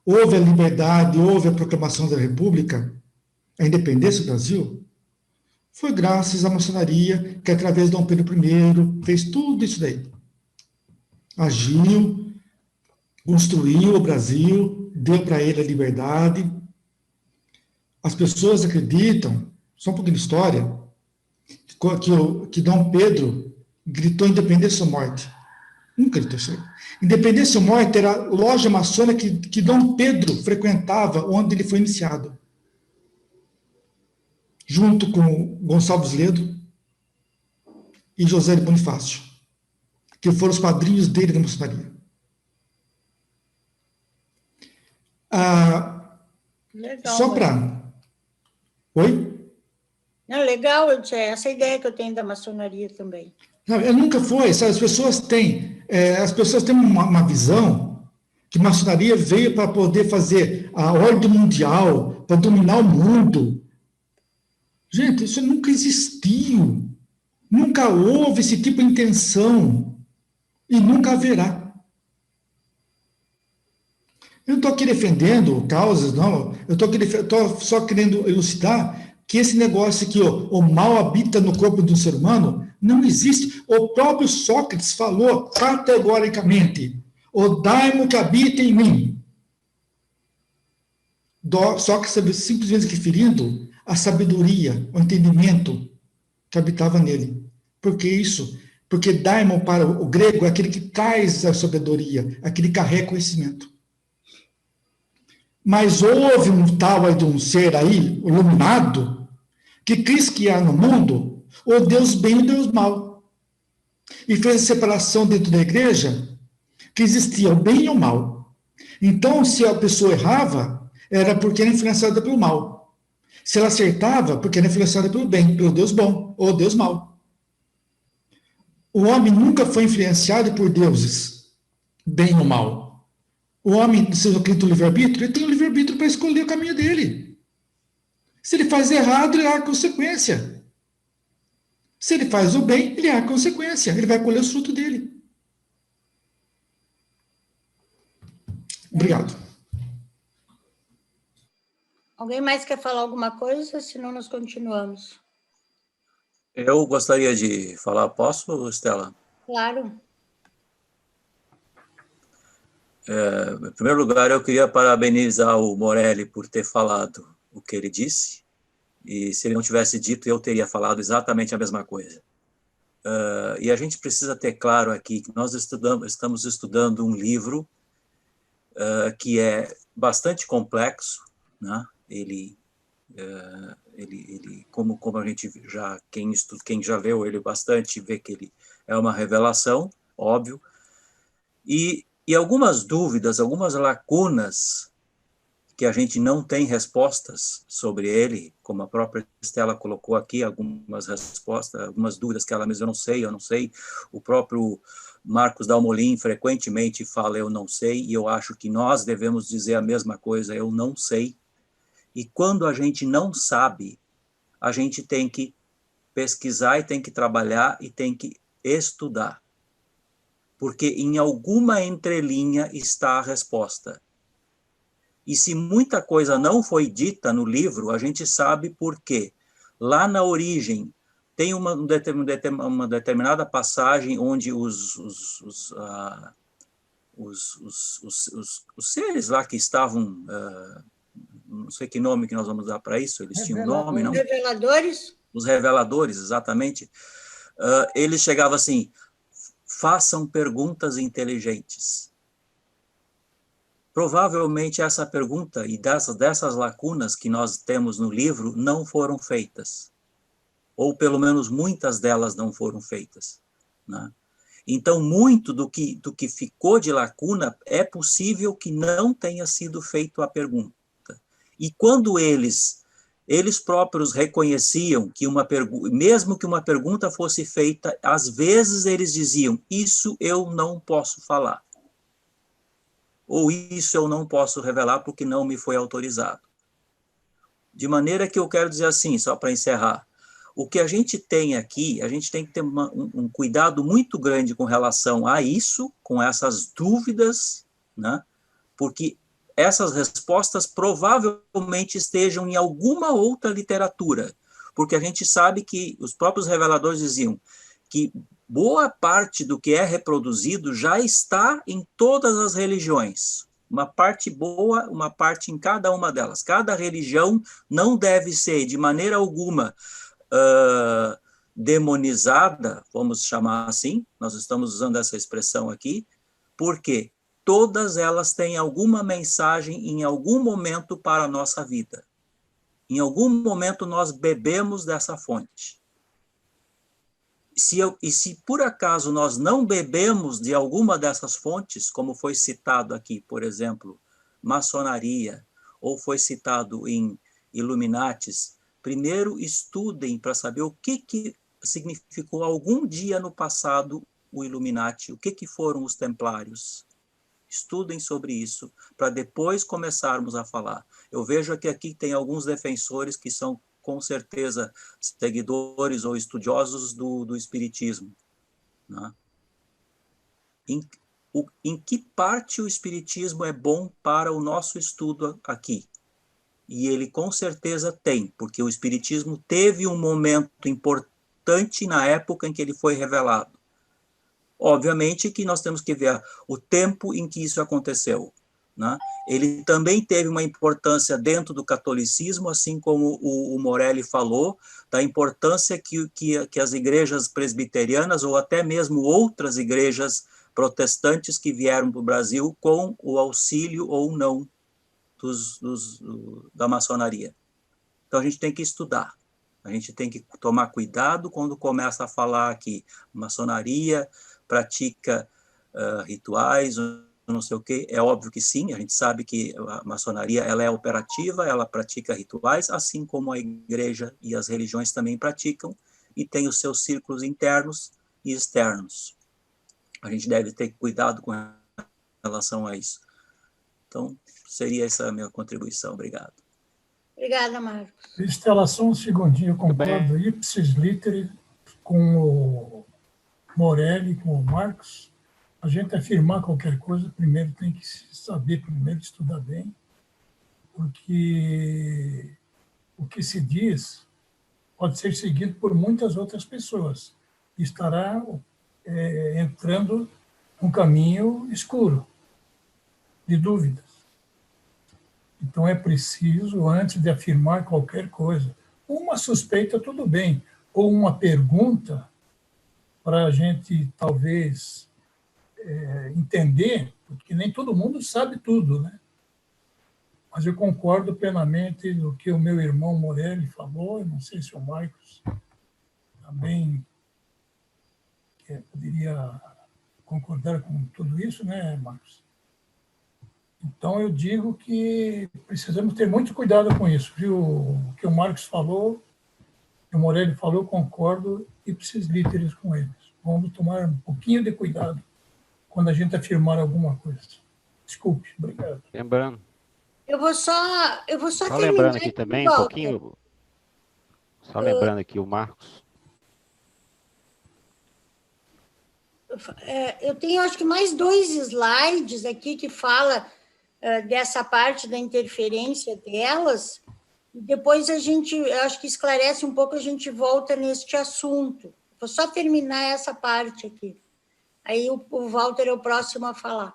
houve a liberdade, houve a proclamação da República, a independência do Brasil, foi graças à maçonaria, que através de Dom Pedro I fez tudo isso daí. Agiu, construiu o Brasil, deu para ele a liberdade. As pessoas acreditam, só um pouquinho de história, que Dom Pedro gritou independência ou morte. Nunca gritou isso aí. Independência ou morte era a loja maçônica que Dom Pedro frequentava, onde ele foi iniciado. Junto com Gonçalves Ledo e José de Bonifácio, que foram os padrinhos dele da maçonaria. Legal, só para... Oi? Não, legal, essa é a ideia que eu tenho da maçonaria também. Não, nunca foi, sabe? As pessoas têm uma visão que a maçonaria veio para poder fazer a ordem mundial, para dominar o mundo. Gente, isso nunca existiu. Nunca houve esse tipo de intenção. E nunca haverá. Eu não estou aqui defendendo causas, não. Eu estou só querendo elucidar que esse negócio que o mal habita no corpo de um ser humano não existe. O próprio Sócrates falou categoricamente: o daimon que habita em mim. Sócrates estava simplesmente referindo a sabedoria, o entendimento que habitava nele. Por que isso? Porque daimon para o grego é aquele que traz a sabedoria, aquele que carrega conhecimento. Mas houve um tal aí de um ser aí, iluminado, que quis criar no mundo o Deus bem e o Deus mal. E fez a separação dentro da igreja que existia o bem e o mal. Então, se a pessoa errava, era porque era influenciada pelo mal. Se ela acertava, porque era influenciada pelo bem, pelo Deus bom ou Deus mal. O homem nunca foi influenciado por deuses, bem ou mal. O homem, se ele tem o livre-arbítrio, ele tem o livre-arbítrio para escolher o caminho dele. Se ele faz errado, ele arca a consequência. Se ele faz o bem, ele arca a consequência. Ele vai colher o fruto dele. Obrigado. Alguém mais quer falar alguma coisa? Senão nós continuamos. Eu gostaria de falar, posso, Estela? Claro. Em primeiro lugar, eu queria parabenizar o Morelli por ter falado o que ele disse, e se ele não tivesse dito, eu teria falado exatamente a mesma coisa. E a gente precisa ter claro aqui que nós estamos estudando um livro que é bastante complexo, né? Ele como a gente já, quem já leu ele bastante, vê que ele é uma revelação, óbvio, e algumas dúvidas, algumas lacunas que a gente não tem respostas sobre ele, como a própria Estela colocou aqui, algumas respostas, algumas dúvidas que ela mesma, eu não sei, o próprio Marcos Dalmolin frequentemente fala eu não sei, e eu acho que nós devemos dizer a mesma coisa, eu não sei. E quando a gente não sabe, a gente tem que pesquisar e tem que trabalhar e tem que estudar. Porque em alguma entrelinha está a resposta. E se muita coisa não foi dita no livro, a gente sabe por quê. Lá na origem, tem uma determinada passagem onde os seres lá que estavam... não sei que nome que nós vamos dar para isso, eles tinham um nome, não? Reveladores? Os reveladores, exatamente. Eles chegavam assim, façam perguntas inteligentes. Provavelmente essa pergunta e dessas lacunas que nós temos no livro não foram feitas. Ou pelo menos muitas delas não foram feitas, né? Então, muito do que ficou de lacuna é possível que não tenha sido feito a pergunta. E quando eles próprios reconheciam que mesmo que uma pergunta fosse feita, às vezes eles diziam, isso eu não posso falar. Ou isso eu não posso revelar porque não me foi autorizado. De maneira que eu quero dizer assim, só para encerrar, o que a gente tem aqui, a gente tem que ter um cuidado muito grande com relação a isso, com essas dúvidas, né? Porque essas respostas provavelmente estejam em alguma outra literatura, porque a gente sabe que os próprios reveladores diziam que boa parte do que é reproduzido já está em todas as religiões. Uma parte boa, uma parte em cada uma delas. Cada religião não deve ser, de maneira alguma, demonizada, vamos chamar assim, nós estamos usando essa expressão aqui, porque todas elas têm alguma mensagem em algum momento para a nossa vida. Em algum momento nós bebemos dessa fonte. E se por acaso nós não bebemos de alguma dessas fontes, como foi citado aqui, por exemplo, maçonaria, ou foi citado em Illuminatis, primeiro estudem para saber o que significou algum dia no passado o Illuminati, o que foram os templários. Estudem sobre isso, para depois começarmos a falar. Eu vejo que aqui tem alguns defensores que são, com certeza, seguidores ou estudiosos do Espiritismo, né? Em que parte o Espiritismo é bom para o nosso estudo aqui? E ele com certeza tem, porque o Espiritismo teve um momento importante na época em que ele foi revelado. Obviamente que nós temos que ver o tempo em que isso aconteceu. né? Ele também teve uma importância dentro do catolicismo, assim como o Morelli falou, da importância que as igrejas presbiterianas, ou até mesmo outras igrejas protestantes que vieram para o Brasil com o auxílio ou não da maçonaria. Então, a gente tem que estudar, a gente tem que tomar cuidado quando começa a falar que maçonaria pratica rituais, não sei o quê. É óbvio que sim, a gente sabe que a maçonaria ela é operativa, ela pratica rituais, assim como a igreja e as religiões também praticam, e tem os seus círculos internos e externos. A gente deve ter cuidado com relação a isso. Então, seria essa a minha contribuição. Obrigado. Obrigada, Marcos. Estela, só um segundinho, eu concordo ipsis literi com o Morelli, com o Marcos. A gente afirmar qualquer coisa, primeiro tem que saber, primeiro estudar bem, porque o que se diz pode ser seguido por muitas outras pessoas. Estará entrando um caminho escuro, de dúvidas. Então, é preciso, antes de afirmar qualquer coisa, uma suspeita, tudo bem, ou uma pergunta, para a gente, talvez, entender, porque nem todo mundo sabe tudo, né? Mas eu concordo plenamente no que o meu irmão Morelli falou, eu não sei se o Marcos também poderia concordar com tudo isso, né, Marcos? Então, eu digo que precisamos ter muito cuidado com isso, viu? O que o Marcos falou, o Morelli falou, concordo, ipsis litteris com eles. Vamos tomar um pouquinho de cuidado quando a gente afirmar alguma coisa. Desculpe, obrigado. Lembrando. Eu vou só lembrando aqui também um pouquinho. Só lembrando aqui o Marcos. Eu tenho, acho que, mais 2 slides aqui que fala dessa parte da interferência delas. Depois a gente, acho que esclarece um pouco, a gente volta neste assunto. Vou só terminar essa parte aqui. Aí o Walter é o próximo a falar.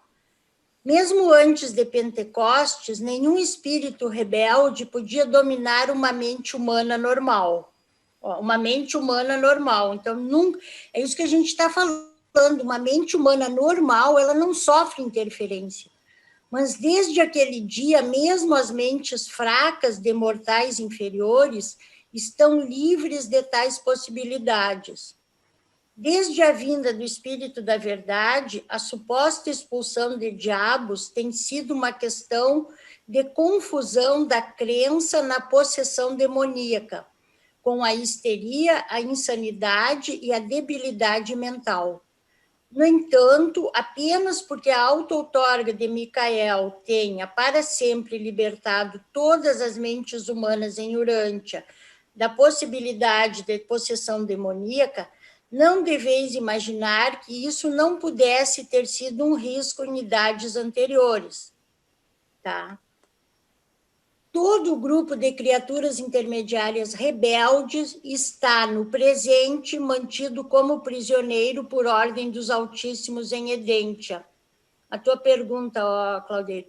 Mesmo antes de Pentecostes, nenhum espírito rebelde podia dominar uma mente humana normal. Uma mente humana normal. Então, nunca, é isso que a gente está falando. Uma mente humana normal, ela não sofre interferência. Mas, desde aquele dia, mesmo as mentes fracas de mortais inferiores estão livres de tais possibilidades. Desde a vinda do Espírito da Verdade, a suposta expulsão de diabos tem sido uma questão de confusão da crença na possessão demoníaca, com a histeria, a insanidade e a debilidade mental. No entanto, apenas porque a auto-outorga de Micael tenha para sempre libertado todas as mentes humanas em Urântia da possibilidade de possessão demoníaca, não deveis imaginar que isso não pudesse ter sido um risco em idades anteriores. Tá? Todo o grupo de criaturas intermediárias rebeldes está, no presente, mantido como prisioneiro por ordem dos Altíssimos em Edêntia. A tua pergunta, ó, Claudeiro.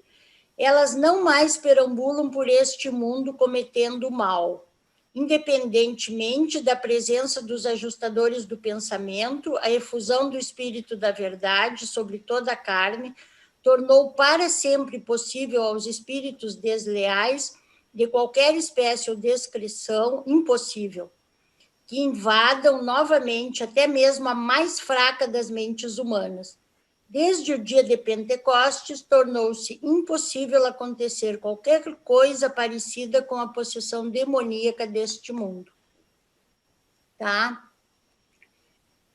Elas não mais perambulam por este mundo cometendo mal. Independentemente da presença dos ajustadores do pensamento, a efusão do Espírito da Verdade sobre toda a carne tornou para sempre possível aos espíritos desleais, de qualquer espécie ou descrição, impossível, que invadam novamente até mesmo a mais fraca das mentes humanas. Desde o dia de Pentecostes, tornou-se impossível acontecer qualquer coisa parecida com a possessão demoníaca deste mundo. Tá?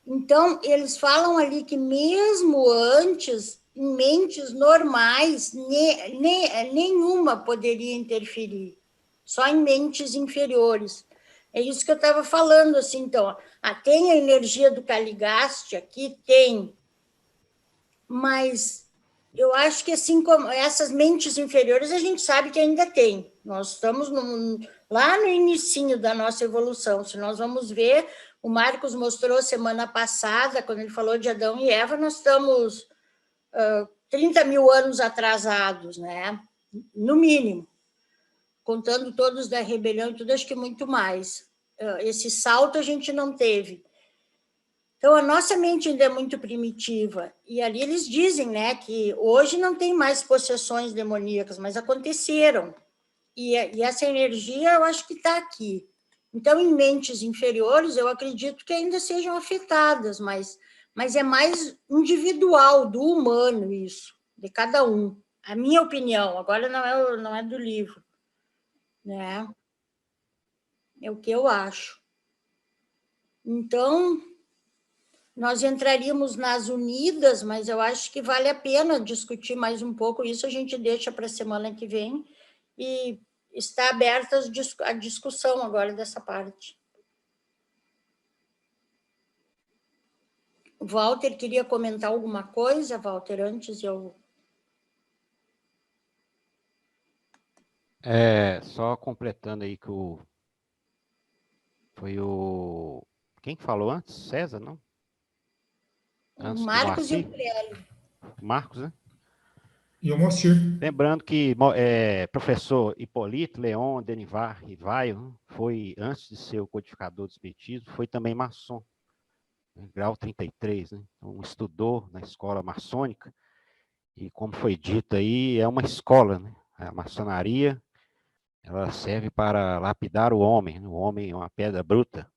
Então, eles falam ali que mesmo antes, em mentes normais, nenhuma poderia interferir, só em mentes inferiores. É isso que eu estava falando, assim, então, tem a energia do Caligaste aqui, tem, mas eu acho que, assim como essas mentes inferiores, a gente sabe que ainda tem. Nós estamos lá no inicinho da nossa evolução. Se nós vamos ver, o Marcos mostrou semana passada, quando ele falou de Adão e Eva, nós estamos 30 mil anos atrasados, né? No mínimo. Contando todos da rebelião e tudo, acho que muito mais. Esse salto a gente não teve. Então, a nossa mente ainda é muito primitiva. E ali eles dizem, né, que hoje não tem mais possessões demoníacas, mas aconteceram. E essa energia, eu acho que está aqui. Então, em mentes inferiores, eu acredito que ainda sejam afetadas, mas é mais individual, do humano, isso, de cada um. A minha opinião, agora não é do livro, né? É o que eu acho. Então, nós entraríamos nas unidas, mas eu acho que vale a pena discutir mais um pouco. Isso a gente deixa para a semana que vem e está aberta a discussão agora dessa parte. O Walter queria comentar alguma coisa, Walter, antes eu... Só completando aí que foi o... Quem falou antes? César, não? Antes Marcos e o Morelli. Marcos, né? E o Moacir. Lembrando que professor Hipólito Leon Denivar Rivaio foi, antes de ser o codificador do espiritismo, foi também maçom, né? Grau 33, né? Então, estudou na escola maçônica e, como foi dito aí, é uma escola, né? A maçonaria, ela serve para lapidar o homem, né? O homem é uma pedra bruta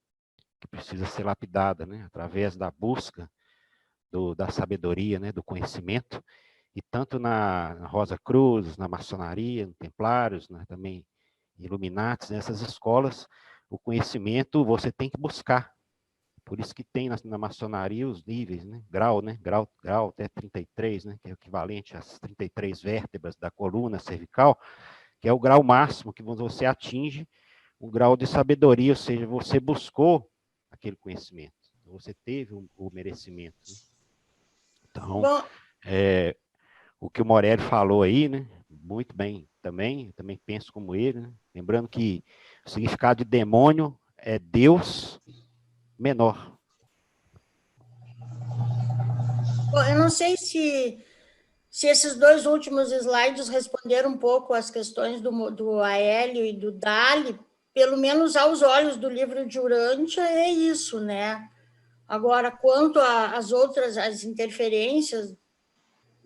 que precisa ser lapidada, né? Através da busca da sabedoria, né? Do conhecimento. E tanto na Rosa Cruz, na maçonaria, no Templários, né, também Illuminatis, nessas escolas, o conhecimento você tem que buscar. Por isso que tem na maçonaria os níveis, né? Grau até 33, né? Que é o equivalente às 33 vértebras da coluna cervical, que é o grau máximo que você atinge, o grau de sabedoria, ou seja, você buscou aquele conhecimento, você teve o merecimento. Né? Então, o que o Morelli falou aí, né? Muito bem também, eu também penso como ele, né? Lembrando que o significado de demônio é Deus menor. Bom, eu não sei se esses dois últimos slides responderam um pouco as questões do Aélio e do Dali, pelo menos aos olhos do livro de Urântia, é isso, né? Agora, quanto às outras, as interferências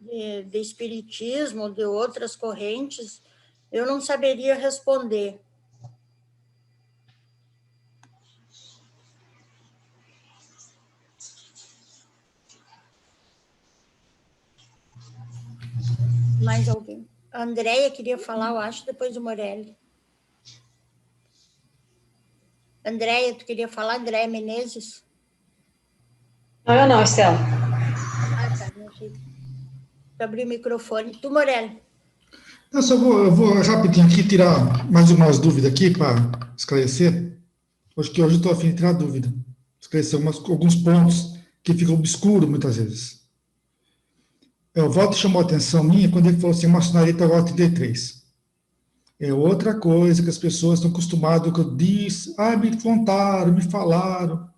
de espiritismo, de outras correntes, eu não saberia responder. Mais alguém? A Andréia queria falar, eu acho, depois do Morelli. Andréia, tu queria falar? Andréia Menezes? Não, eu não, Estela. Tá, meu filho. Abrir o microfone. Tu, Morelli. Eu vou rapidinho aqui tirar mais umas dúvidas aqui para esclarecer. Acho que hoje eu estou a fim de tirar dúvida. Esclarecer alguns pontos que ficam obscuros muitas vezes. O Walter chamou a atenção minha quando ele falou assim, maçonaria está igual a 33. É outra coisa que as pessoas estão acostumadas com diz, me contaram, me falaram.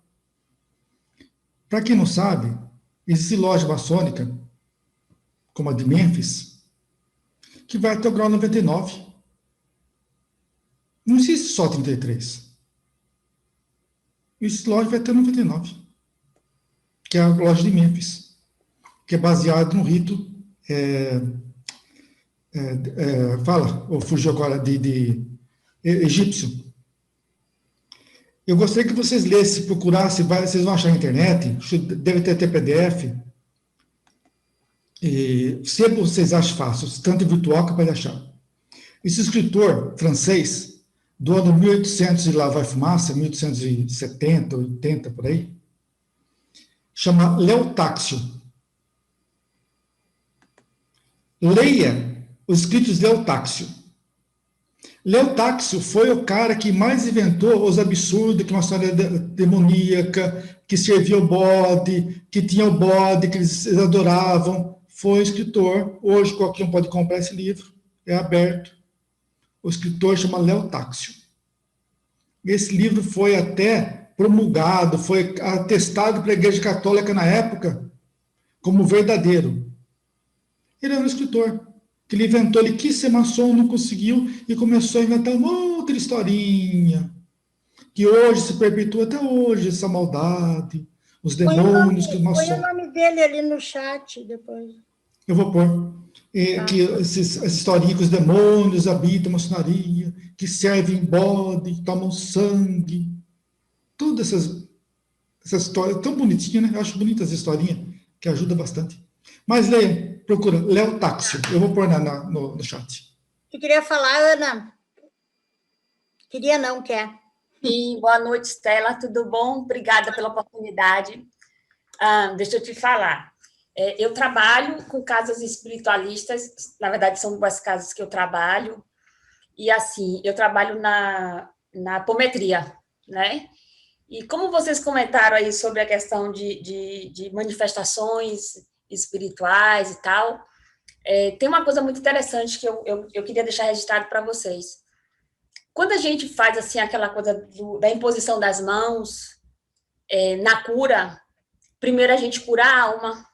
Para quem não sabe, existe loja maçônica, como a de Memphis, que vai até o grau 99. Não existe só 33. Esse loja vai até 99, que é a loja de Memphis, que é baseado no rito, fugiu agora, de egípcio. Eu gostaria que vocês lessem, procurassem, vocês vão achar na internet, deve ter até PDF, e se vocês acham fácil, tanto virtual que pode achar. Esse escritor francês, do ano 1800 e lá vai fumaça, 1870, 80, por aí, chama Léo Táxio. Leia os escritos de Léo Táxio. Léo Táxio foi o cara que mais inventou os absurdos, que uma história demoníaca, que servia o bode, que tinha o bode, que eles adoravam. Foi um escritor, hoje qualquer um pode comprar esse livro, é aberto. O escritor chama Léo Táxio. Esse livro foi até promulgado, foi atestado para a Igreja Católica na época como verdadeiro. Ele era um escritor, que ele inventou, ele quis ser maçom, não conseguiu, e começou a inventar uma outra historinha, que hoje se perpetua até hoje, essa maldade, os demônios que os maçons... Põe o nome dele ali no chat depois. Eu vou pôr. Que essa historinha que os demônios habitam a maçonaria, que servem bode, que tomam sangue, todas essas histórias tão bonitinhas, né? Eu acho bonitas as historinhas, que ajuda bastante. Mas leia, procura, Léo Táxio, eu vou pôr no chat. Tu queria falar, Ana? Queria não, quer. Sim, boa noite, Stella, tudo bom? Obrigada pela oportunidade. Deixa eu te falar. Eu trabalho com casas espiritualistas, na verdade, são 2 casas que eu trabalho, e assim, eu trabalho na apometria, né? E como vocês comentaram aí sobre a questão de manifestações espirituais e tal, tem uma coisa muito interessante que eu queria deixar registrado para vocês. Quando a gente faz assim aquela coisa da imposição das mãos, na cura, primeiro a gente cura a alma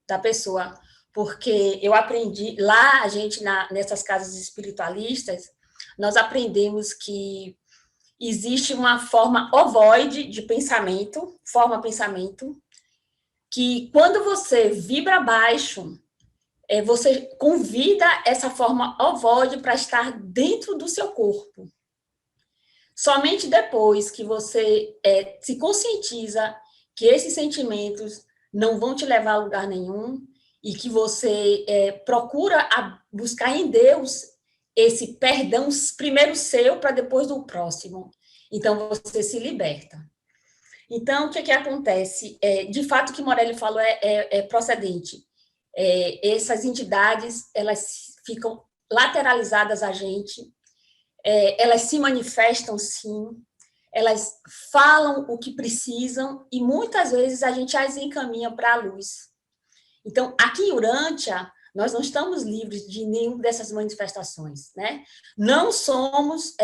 da pessoa, porque eu aprendi, lá a gente, nessas casas espiritualistas, nós aprendemos que existe uma forma ovoide de pensamento, que quando você vibra baixo, você convida essa forma ovoide para estar dentro do seu corpo. Somente depois que você se conscientiza que esses sentimentos não vão te levar a lugar nenhum e que você procura buscar em Deus esse perdão, primeiro seu, para depois do próximo. Então, você se liberta. Então, o que acontece? De fato, o que Morelli falou é procedente. Essas entidades, elas ficam lateralizadas a gente, elas se manifestam, sim, elas falam o que precisam e, muitas vezes, a gente as encaminha para a luz. Então, aqui em Urântia, nós não estamos livres de nenhuma dessas manifestações, né? Não somos,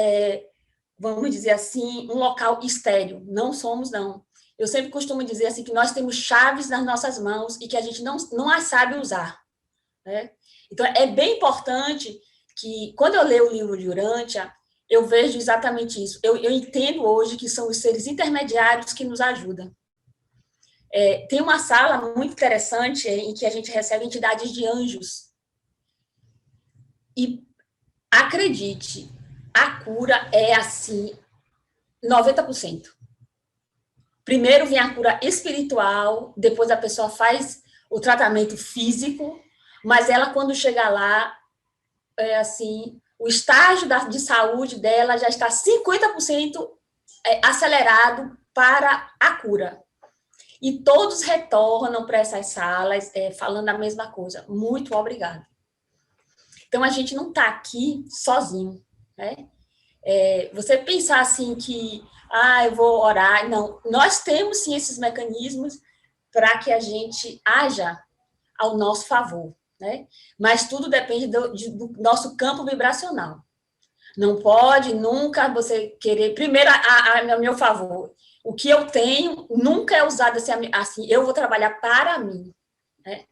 vamos dizer assim, um local estéril. Não somos, não. Eu sempre costumo dizer assim que nós temos chaves nas nossas mãos e que a gente não as sabe usar, né? Então, é bem importante que, quando eu leio o livro de Urântia, eu vejo exatamente isso. Eu entendo hoje que são os seres intermediários que nos ajudam. Tem uma sala muito interessante em que a gente recebe entidades de anjos. E, acredite, a cura é, assim, 90%. Primeiro vem a cura espiritual, depois a pessoa faz o tratamento físico, mas ela, quando chega lá, assim, o estágio de saúde dela já está 50% acelerado para a cura. E todos retornam para essas salas falando a mesma coisa. Muito obrigado. Então, a gente não está aqui sozinho, né? Você pensar assim que, eu vou orar. Não, nós temos, sim, esses mecanismos para que a gente haja ao nosso favor, né? Mas tudo depende do nosso campo vibracional. Não pode nunca você querer, primeiro, a meu favor. O que eu tenho nunca é usado assim, eu vou trabalhar para mim, né?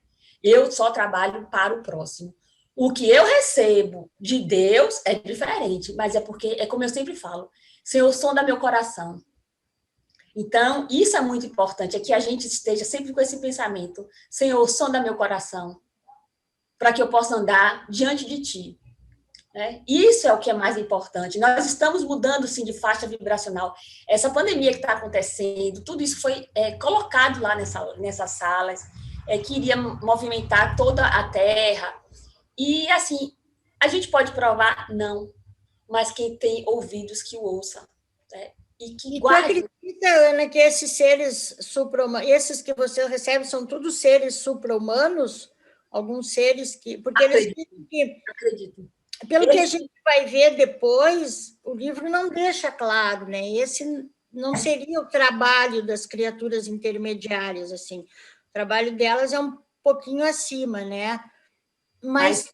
Eu só trabalho para o próximo. O que eu recebo de Deus é diferente, mas é porque, como eu sempre falo, Senhor, sonda meu coração. Então, isso é muito importante, é que a gente esteja sempre com esse pensamento, Senhor, sonda meu coração, para que eu possa andar diante de Ti. Isso é o que é mais importante. Nós estamos mudando, sim, de faixa vibracional. Essa pandemia que está acontecendo, tudo isso foi colocado lá nessas salas, que iria movimentar toda a Terra. E, assim, a gente pode provar? Não. Mas quem tem ouvidos que o ouça. Né? E que guarde. Tu acredita, Ana, que esses seres supra-humanos, esses que você recebe, são todos seres supra-humanos? Alguns seres que... Porque acredito. Eles dizem que... Acredito. Pelo que a gente vai ver depois, o livro não deixa claro, né? Esse não seria o trabalho das criaturas intermediárias, assim. O trabalho delas é um pouquinho acima, né? Mas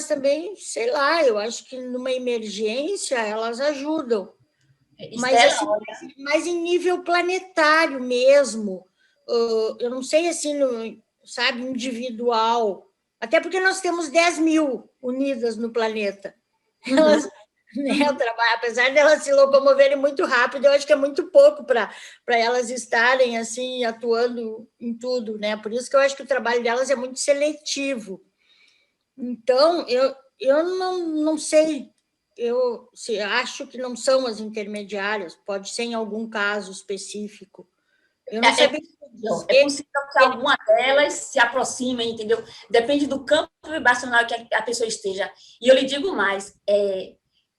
também, sei lá, eu acho que numa emergência elas ajudam. Mas assim, mais em nível planetário mesmo. Eu não sei, assim, sabe, individual. Até porque nós temos 10 mil unidas no planeta. Elas, né, apesar de elas se locomoverem muito rápido, eu acho que é muito pouco para elas estarem assim atuando em tudo, né? Por isso que eu acho que o trabalho delas é muito seletivo. Então, eu não sei, eu acho que não são as intermediárias, pode ser em algum caso específico. Eu não sei. É possível que alguma delas se aproxime, entendeu? Depende do campo vibracional que a pessoa esteja. E eu lhe digo mais,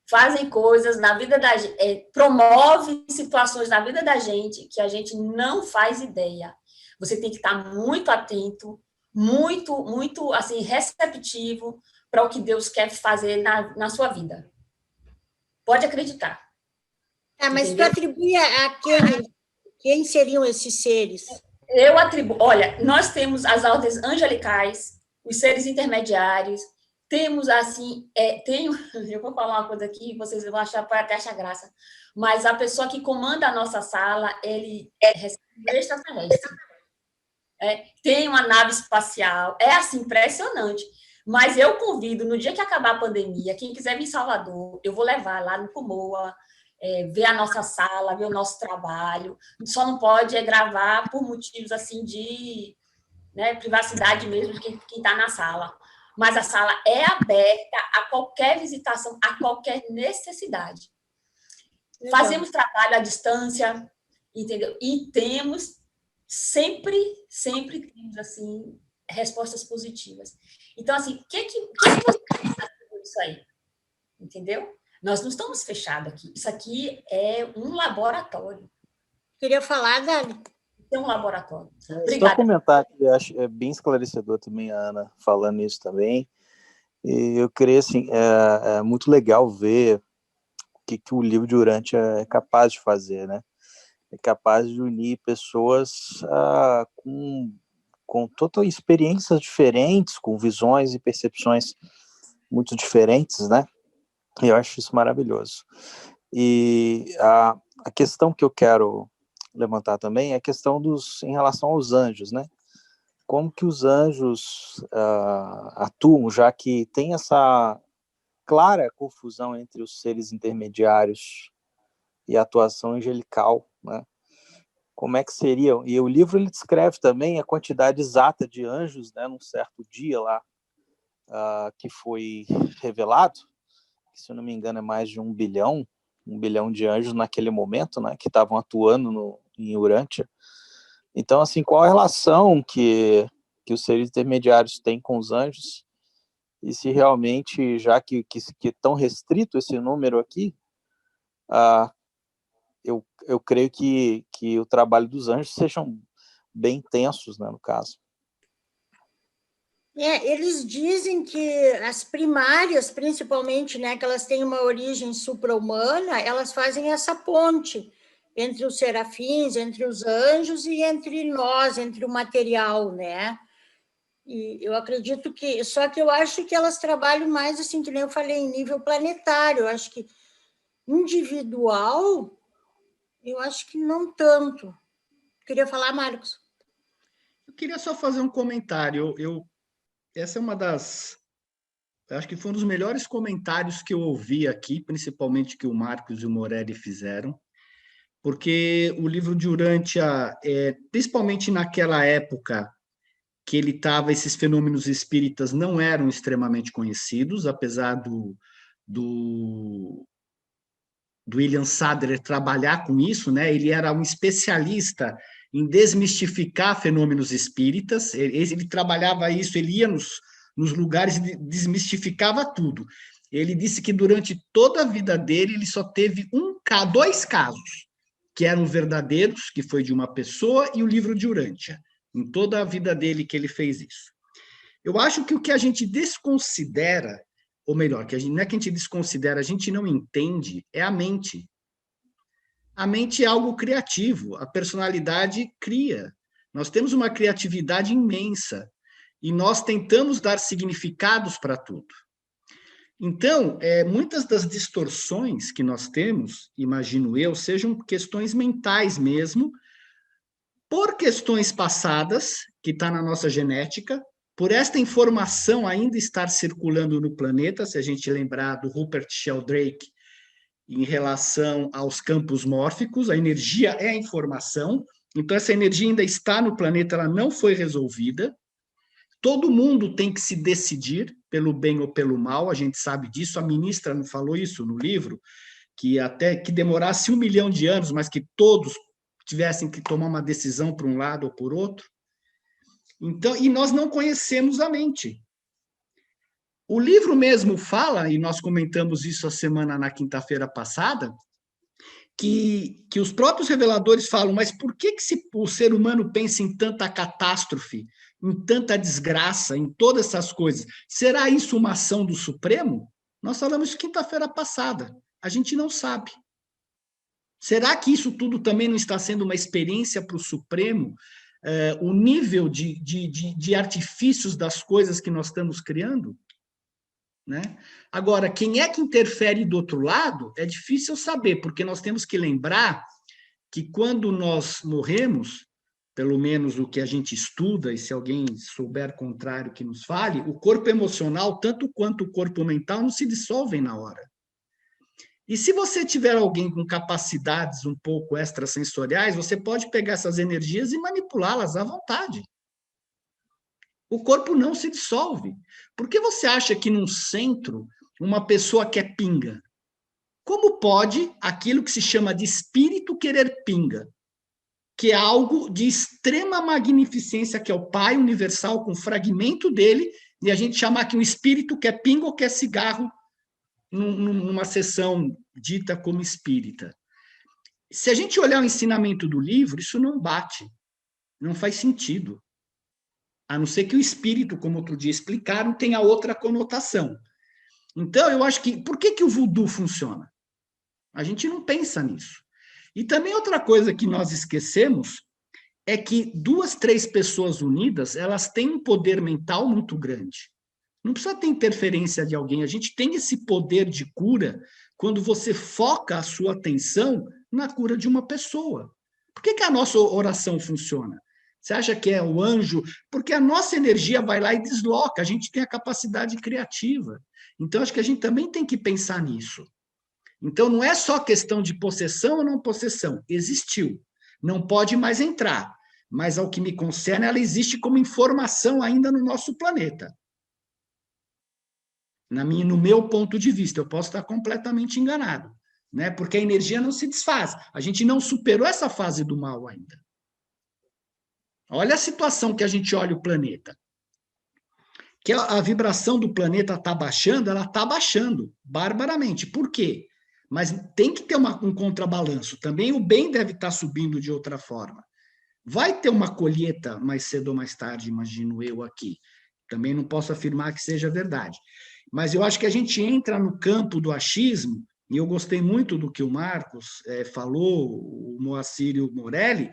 fazem coisas na vida da gente, promovem situações na vida da gente que a gente não faz ideia. Você tem que estar muito atento, muito, muito assim, receptivo para o que Deus quer fazer na sua vida. Pode acreditar. Mas tu atribui a quem seriam esses seres? Eu atribuo... Olha, nós temos as ordens angelicais, os seres intermediários, temos, assim... eu vou falar uma coisa aqui, vocês vão até achar graça, mas a pessoa que comanda a nossa sala, ele é extraterrestre. Tem uma nave espacial, é assim, impressionante. Mas eu convido, no dia que acabar a pandemia, quem quiser vir em Salvador, eu vou levar lá no Pomoa, ver a nossa sala, ver o nosso trabalho. Só não pode gravar por motivos assim de privacidade mesmo de quem está na sala. Mas a sala é aberta a qualquer visitação, a qualquer necessidade. Legal. Fazemos trabalho à distância, entendeu? E temos sempre temos assim respostas positivas. Então, assim, o que você pensa sobre isso aí? Entendeu? Nós não estamos fechados aqui. Isso aqui é um laboratório. Queria falar, Dani? É um laboratório. Só comentar que eu acho bem esclarecedor também a Ana falando isso também. E eu creio, assim, é muito legal ver o que o livro de Urântia é capaz de fazer, né? É capaz de unir pessoas com todas experiências diferentes, com visões e percepções muito diferentes, né? E eu acho isso maravilhoso. E a questão que eu quero levantar também é a questão em relação aos anjos, né? Como que os anjos atuam, já que tem essa clara confusão entre os seres intermediários e a atuação angelical, né? Como é que seriam? E o livro ele descreve também a quantidade exata de anjos, né, num certo dia lá que foi revelado, que, se eu não me engano, é mais de 1 bilhão de anjos naquele momento, né, que estavam atuando em Urântia. Então, assim, qual a relação que os seres intermediários têm com os anjos? E se realmente, já que é tão restrito esse número aqui, eu creio que o trabalho dos anjos sejam bem intensos, né, no caso. Eles dizem que as primárias, principalmente, né, que elas têm uma origem supra-humana, elas fazem essa ponte entre os serafins, entre os anjos e entre nós, entre o material, né? E eu acredito que... Só que eu acho que elas trabalham mais, assim, que nem eu falei, em nível planetário. Eu acho que individual, eu acho que não tanto. Queria falar, Marcos? Eu queria só fazer um comentário. Essa é uma das... Acho que foi um dos melhores comentários que eu ouvi aqui, principalmente que o Marcos e o Morelli fizeram, porque o livro de Urântia, principalmente naquela época que ele estava, esses fenômenos espíritas não eram extremamente conhecidos, apesar do William Sadler trabalhar com isso, né? Ele era um especialista em desmistificar fenômenos espíritas, ele trabalhava isso, ele ia nos lugares e desmistificava tudo. Ele disse que durante toda a vida dele, ele só teve 2 casos, que eram verdadeiros, que foi de uma pessoa, e o livro de Urântia, em toda a vida dele que ele fez isso. Eu acho que o que a gente desconsidera, ou melhor, não é que a gente desconsidera, a gente não entende, é a mente. A mente é algo criativo, a personalidade cria. Nós temos uma criatividade imensa e nós tentamos dar significados para tudo. Então, muitas das distorções que nós temos, imagino eu, sejam questões mentais mesmo, por questões passadas, que está na nossa genética, por esta informação ainda estar circulando no planeta, se a gente lembrar do Rupert Sheldrake em relação aos campos mórficos, a energia é a informação, então essa energia ainda está no planeta, ela não foi resolvida. Todo mundo tem que se decidir pelo bem ou pelo mal, a gente sabe disso, a ministra não falou isso no livro, que até que demorasse 1 milhão de anos, mas que todos tivessem que tomar uma decisão por um lado ou por outro. Então, e nós não conhecemos a mente. O livro mesmo fala, e nós comentamos isso a semana na quinta-feira passada, que os próprios reveladores falam, mas por que o ser humano pensa em tanta catástrofe, em tanta desgraça, em todas essas coisas? Será isso uma ação do Supremo? Nós falamos quinta-feira passada. A gente não sabe. Será que isso tudo também não está sendo uma experiência para o Supremo? O nível de artifícios das coisas que nós estamos criando? Né? Agora, quem é que interfere do outro lado é difícil saber, porque nós temos que lembrar que quando nós morremos, pelo menos o que a gente estuda, e se alguém souber contrário que nos fale, o corpo emocional, tanto quanto o corpo mental, não se dissolvem na hora. E se você tiver alguém com capacidades um pouco extrasensoriais, você pode pegar essas energias e manipulá-las à vontade. O corpo não se dissolve. Por que você acha que num centro uma pessoa quer pinga? Como pode aquilo que se chama de espírito querer pinga? Que é algo de extrema magnificência, que é o Pai Universal com fragmento dele, e a gente chamar que um espírito quer pinga ou quer cigarro numa sessão dita como espírita. Se a gente olhar o ensinamento do livro, isso não bate, não faz sentido. A não ser que o espírito, como outro dia explicaram, tenha outra conotação. Então, eu acho que... Por que o voodoo funciona? A gente não pensa nisso. E também outra coisa que nós esquecemos é que 2, 3 pessoas unidas, elas têm um poder mental muito grande. Não precisa ter interferência de alguém. A gente tem esse poder de cura quando você foca a sua atenção na cura de uma pessoa. Por que a nossa oração funciona? Você acha que é o anjo? Porque a nossa energia vai lá e desloca, a gente tem a capacidade criativa. Então, acho que a gente também tem que pensar nisso. Então, não é só questão de possessão ou não possessão. Existiu. Não pode mais entrar. Mas, ao que me concerne, ela existe como informação ainda no nosso planeta. No meu ponto de vista, eu posso estar completamente enganado, né? Porque a energia não se desfaz. A gente não superou essa fase do mal ainda. Olha a situação que a gente olha o planeta. Que a vibração do planeta está baixando, ela está baixando barbaramente. Por quê? Mas tem que ter um contrabalanço. Também o bem deve estar subindo de outra forma. Vai ter uma colheita mais cedo ou mais tarde, imagino eu aqui. Também não posso afirmar que seja verdade. Mas eu acho que a gente entra no campo do achismo, e eu gostei muito do que o Marcos falou, o Moacir e o Morelli,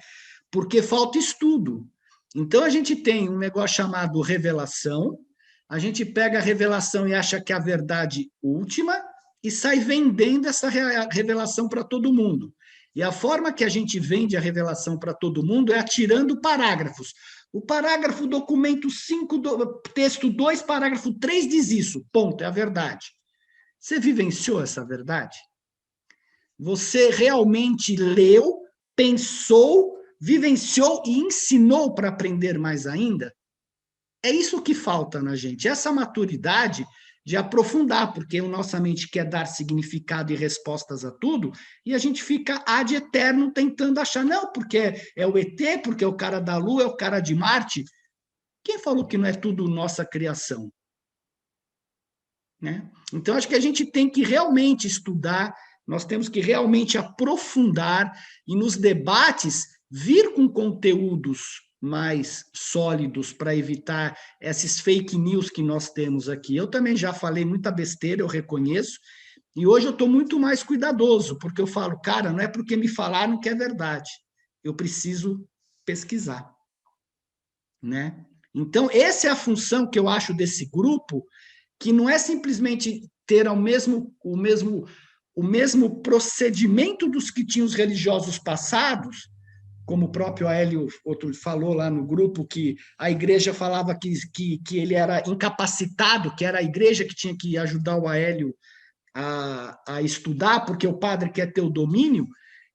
porque falta estudo. Então, a gente tem um negócio chamado revelação, a gente pega a revelação e acha que é a verdade última e sai vendendo essa revelação para todo mundo. E a forma que a gente vende a revelação para todo mundo é atirando parágrafos. O parágrafo documento 5, texto 2, parágrafo 3 diz isso. Ponto, é a verdade. Você vivenciou essa verdade? Você realmente leu, pensou, vivenciou e ensinou para aprender mais ainda? É isso que falta na gente, essa maturidade de aprofundar, porque a nossa mente quer dar significado e respostas a tudo, e a gente fica ad eterno tentando achar, não, porque é o ET, porque é o cara da Lua, é o cara de Marte. Quem falou que não é tudo nossa criação? Né? Então, acho que a gente tem que realmente estudar, nós temos que realmente aprofundar e nos debates vir com conteúdos mais sólidos para evitar esses fake news que nós temos aqui. Eu também já falei muita besteira, eu reconheço, e hoje eu estou muito mais cuidadoso, porque eu falo, cara, não é porque me falaram que é verdade, eu preciso pesquisar. Né? Então, essa é a função que eu acho desse grupo, que não é simplesmente ter o mesmo procedimento dos que tinham os religiosos passados, como o próprio Hélio falou lá no grupo, que a igreja falava que ele era incapacitado, que era a igreja que tinha que ajudar o Hélio a estudar, porque o padre quer ter o domínio.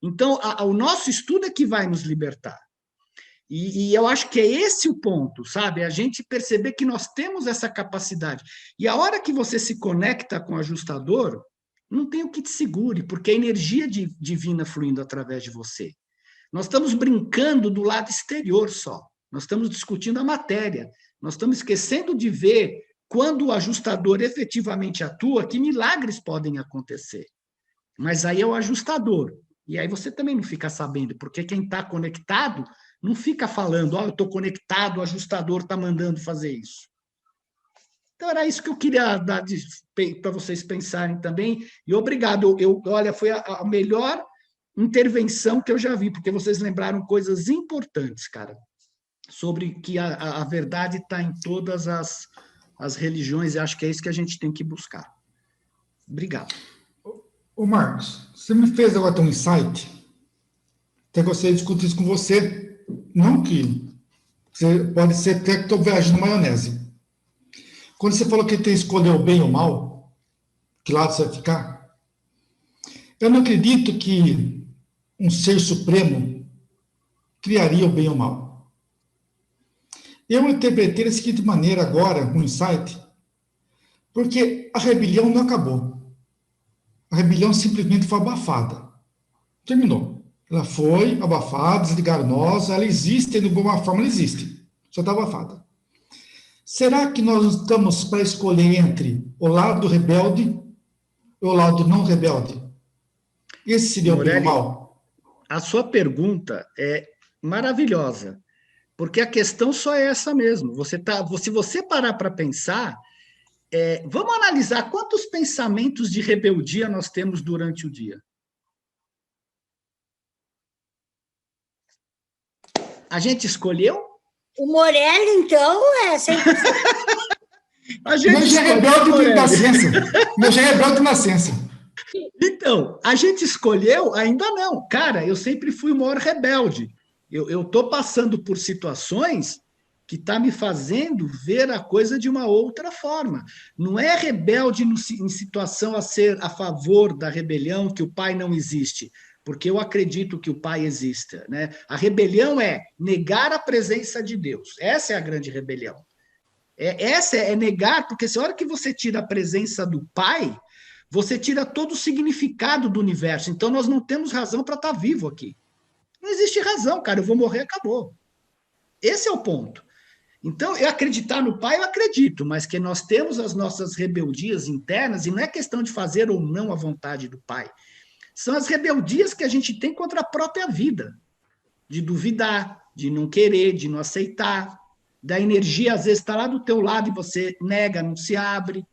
Então, o nosso estudo é que vai nos libertar. E eu acho que é esse o ponto, sabe? A gente perceber que nós temos essa capacidade. E a hora que você se conecta com o ajustador, não tem o que te segure, porque é energia divina fluindo através de você. Nós estamos brincando do lado exterior só. Nós estamos discutindo a matéria. Nós estamos esquecendo de ver, quando o ajustador efetivamente atua, que milagres podem acontecer. Mas aí é o ajustador. E aí você também não fica sabendo, porque quem está conectado não fica falando, eu estou conectado, o ajustador está mandando fazer isso. Então, era isso que eu queria dar para vocês pensarem também. E obrigado. Olha, foi a melhor intervenção que eu já vi, porque vocês lembraram coisas importantes, cara, sobre que a verdade está em todas as religiões, e acho que é isso que a gente tem que buscar. Obrigado. Ô Marcos, você me fez agora um insight, até gostaria de discutir isso com você, não que você pode ser até que estou viajando maionese. Quando você falou que tem que escolher o bem ou o mal, que lado você vai ficar, eu não acredito que um ser supremo criaria o bem ou o mal. Eu interpretei da seguinte maneira agora, um insight, porque a rebelião não acabou. A rebelião simplesmente foi abafada. Terminou. Ela foi abafada, desligaram nós, ela existe, de alguma forma ela existe. Só está abafada. Será que nós estamos para escolher entre o lado rebelde e o lado não rebelde? Esse seria o bem ou o mal? A sua pergunta é maravilhosa, porque a questão só é essa mesmo. Se você parar para pensar, vamos analisar quantos pensamentos de rebeldia nós temos durante o dia. A gente escolheu? O Morelli, então, é sempre... A gente Meu já é rebelde de nascença. Meu já é rebelde de nascença. Então, a gente escolheu? Ainda não. Cara, eu sempre fui o maior rebelde. Eu estou passando por situações que está me fazendo ver a coisa de uma outra forma. Não é rebelde em situação a ser a favor da rebelião, que o pai não existe, porque eu acredito que o pai exista, né? A rebelião é negar a presença de Deus. Essa é a grande rebelião. Essa é negar, porque se a hora que você tira a presença do pai, você tira todo o significado do universo. Então, nós não temos razão para estar vivo aqui. Não existe razão, cara. Eu vou morrer, acabou. Esse é o ponto. Então, eu acreditar no pai, eu acredito, mas que nós temos as nossas rebeldias internas, e não é questão de fazer ou não a vontade do pai. São as rebeldias que a gente tem contra a própria vida, de duvidar, de não querer, de não aceitar, da energia, às vezes, está lá do teu lado e você nega, não se abre.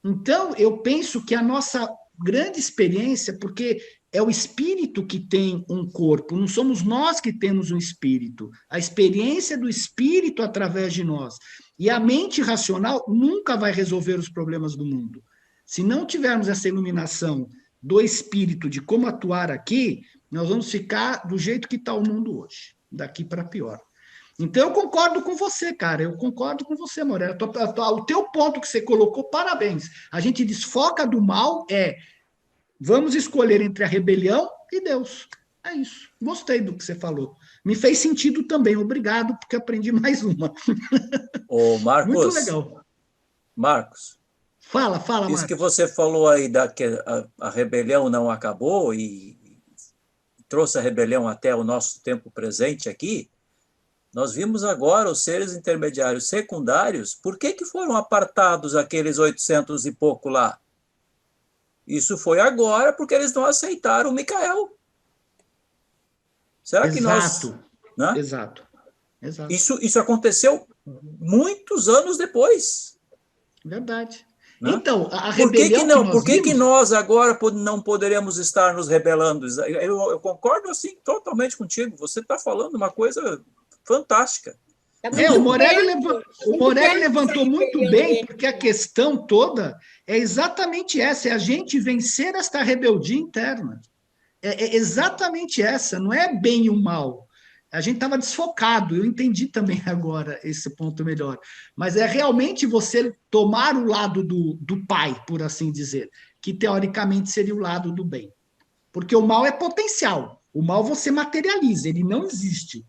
Então, eu penso que a nossa grande experiência, porque é o espírito que tem um corpo, não somos nós que temos um espírito, a experiência do espírito através de nós. E a mente racional nunca vai resolver os problemas do mundo. Se não tivermos essa iluminação do espírito de como atuar aqui, nós vamos ficar do jeito que está o mundo hoje, daqui para pior. Então, eu concordo com você, cara, eu concordo com você, Morelli. O teu ponto que você colocou, parabéns. A gente desfoca do mal, vamos escolher entre a rebelião e Deus. É isso. Gostei do que você falou. Me fez sentido também, obrigado, porque aprendi mais uma. Ô, Marcos. Muito legal. Marcos. Fala, Marcos. Isso que você falou aí, que a rebelião não acabou e trouxe a rebelião até o nosso tempo presente aqui, nós vimos agora os seres intermediários secundários, por que foram apartados aqueles 800 e pouco lá? Isso foi agora porque eles não aceitaram o Micael. Será que nós... Né? Exato. Isso aconteceu muitos anos depois. Verdade. Né? Então, a rebelião Por que nós agora não poderemos estar nos rebelando? Eu concordo assim totalmente contigo. Você está falando uma coisa fantástica. O Morelli levantou muito bem, porque a questão toda é exatamente essa, é a gente vencer esta rebeldia interna. É exatamente essa, não é bem e o mal. A gente estava desfocado, eu entendi também agora esse ponto melhor. Mas é realmente você tomar o lado do pai, por assim dizer, que teoricamente seria o lado do bem. Porque o mal é potencial, o mal você materializa, ele não existe.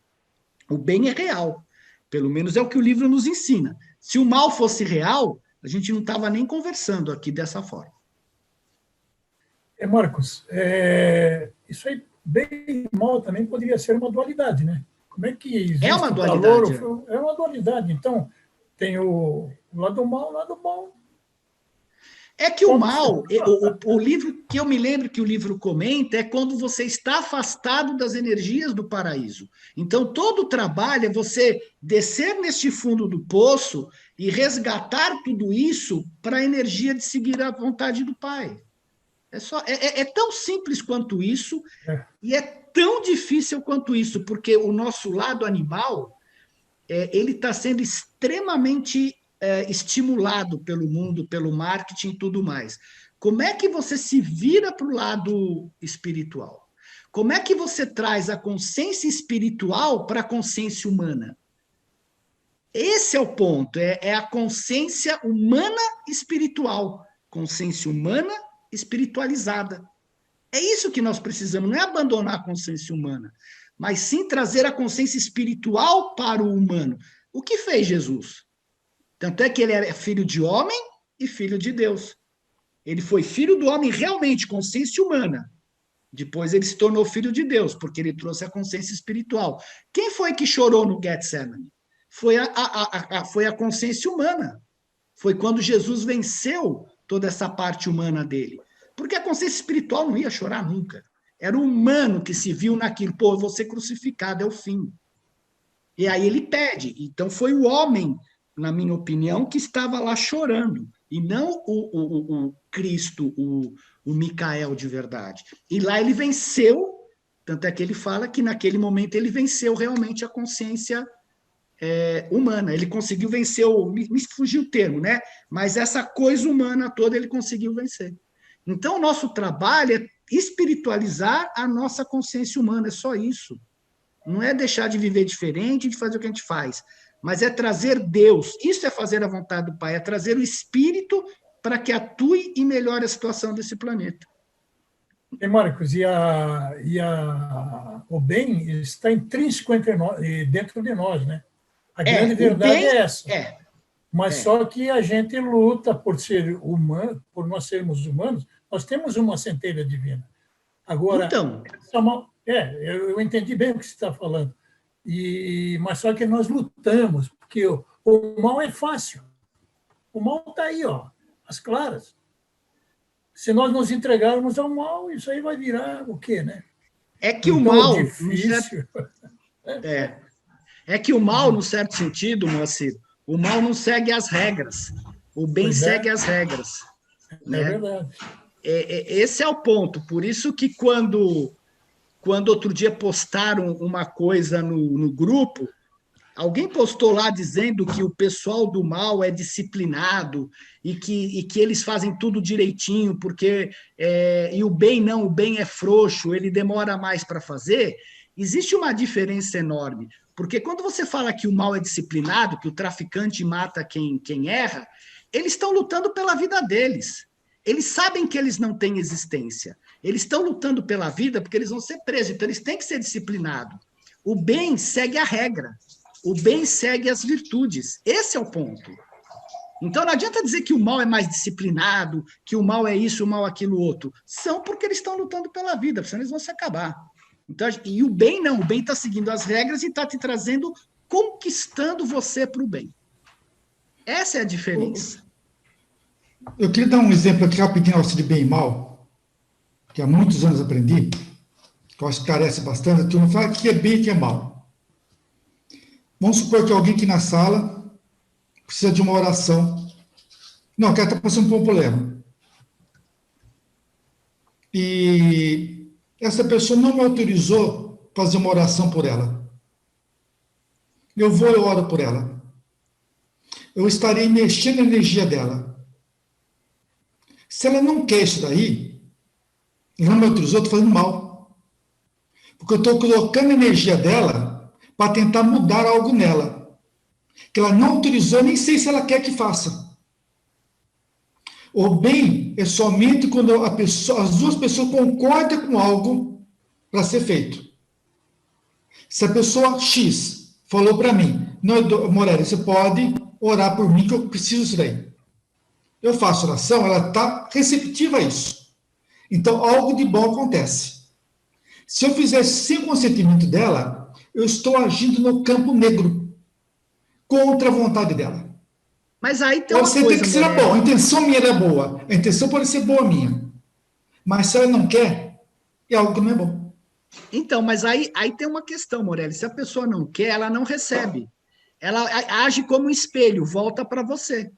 O bem é real, pelo menos é o que o livro nos ensina. Se o mal fosse real, a gente não estava nem conversando aqui dessa forma. Marcos, isso aí, bem e mal, também poderia ser uma dualidade, né? Como é que existe é uma dualidade? Valor, é uma dualidade. Então, tem o lado mal, o lado bom. É que o mal, o livro que eu me lembro que o livro comenta é quando você está afastado das energias do paraíso. Então, todo o trabalho é você descer neste fundo do poço e resgatar tudo isso para a energia de seguir a vontade do Pai. É tão simples quanto isso e é tão difícil quanto isso, porque o nosso lado animal ele está sendo extremamente estimulado pelo mundo, pelo marketing e tudo mais. Como é que você se vira para o lado espiritual? Como é que você traz a consciência espiritual para a consciência humana? Esse é o ponto, é a consciência humana espiritual, consciência humana espiritualizada. É isso que nós precisamos, não é abandonar a consciência humana, mas sim trazer a consciência espiritual para o humano. O que fez Jesus? Tanto é que ele era filho de homem e filho de Deus. Ele foi filho do homem realmente, consciência humana. Depois ele se tornou filho de Deus, porque ele trouxe a consciência espiritual. Quem foi que chorou no Getsemane? Foi a consciência humana. Foi quando Jesus venceu toda essa parte humana dele. Porque a consciência espiritual não ia chorar nunca. Era o humano que se viu naquilo. Pô, eu vou ser crucificado, é o fim. E aí ele pede. Então foi o homem, na minha opinião, que estava lá chorando. E não o Cristo, o Micael de verdade. E lá ele venceu, tanto é que ele fala que naquele momento ele venceu realmente a consciência humana. Ele conseguiu vencer, me fugiu o termo, né? Mas essa coisa humana toda ele conseguiu vencer. Então, o nosso trabalho é espiritualizar a nossa consciência humana, é só isso. Não é deixar de viver diferente, de fazer o que a gente faz, mas é trazer Deus. Isso é fazer a vontade do Pai, é trazer o Espírito para que atue e melhore a situação desse planeta. E Marcos, o bem está intrínseco dentro de nós, né? A grande verdade é essa. Mas só que a gente luta por ser humano, por nós sermos humanos, nós temos uma centelha divina. Agora, então, eu entendi bem o que você está falando. Mas só que nós lutamos, porque o mal é fácil. O mal está aí, ó, às claras. Se nós nos entregarmos ao mal, isso aí vai virar o quê, né? É que o mal... Difícil. É que o mal, no certo sentido, Moacir, o mal não segue as regras. O bem segue as regras. Né? É verdade. Esse é o ponto. Por isso que quando outro dia postaram uma coisa no grupo, alguém postou lá dizendo que o pessoal do mal é disciplinado e que eles fazem tudo direitinho, porque e o bem não, o bem é frouxo, ele demora mais para fazer. Existe uma diferença enorme, porque quando você fala que o mal é disciplinado, que o traficante mata quem erra, eles estão lutando pela vida deles. Eles sabem que eles não têm existência. Eles estão lutando pela vida porque eles vão ser presos, então eles têm que ser disciplinados. O bem segue a regra. O bem segue as virtudes. Esse é o ponto. Então não adianta dizer que o mal é mais disciplinado, que o mal é isso, o mal é aquilo outro. São porque eles estão lutando pela vida, senão eles vão se acabar. Então, e o bem não, o bem está seguindo as regras e está te trazendo, conquistando você para o bem. Essa é a diferença. Eu queria dar um exemplo aqui rapidinho de bem e mal, que há muitos anos aprendi, que eu acho que carece bastante, a turma fala o que é bem e o que é mal. Vamos supor que alguém aqui na sala precisa de uma oração. Não, o cara está passando por um problema. E essa pessoa não me autorizou a fazer uma oração por ela. Eu oro por ela. Eu estarei mexendo na energia dela. Se ela não quer isso daí, ela não me autorizou, estou fazendo mal. Porque eu estou colocando a energia dela para tentar mudar algo nela. Que ela não autorizou, nem sei se ela quer que faça. O bem é somente quando as duas pessoas concordam com algo para ser feito. Se a pessoa X falou para mim, Morelli, você pode orar por mim que eu preciso disso daí. Eu faço oração, ela está receptiva a isso. Então, algo de bom acontece. Se eu fizer sem o consentimento dela, eu estou agindo no campo negro, contra a vontade dela. Mas aí tem uma coisa, tem que ser bom. A intenção minha era boa. A intenção pode ser boa minha. Mas se ela não quer, é algo que não é bom. Então, mas aí tem uma questão, Morelli. Se a pessoa não quer, ela não recebe. Ela age como um espelho, volta para você.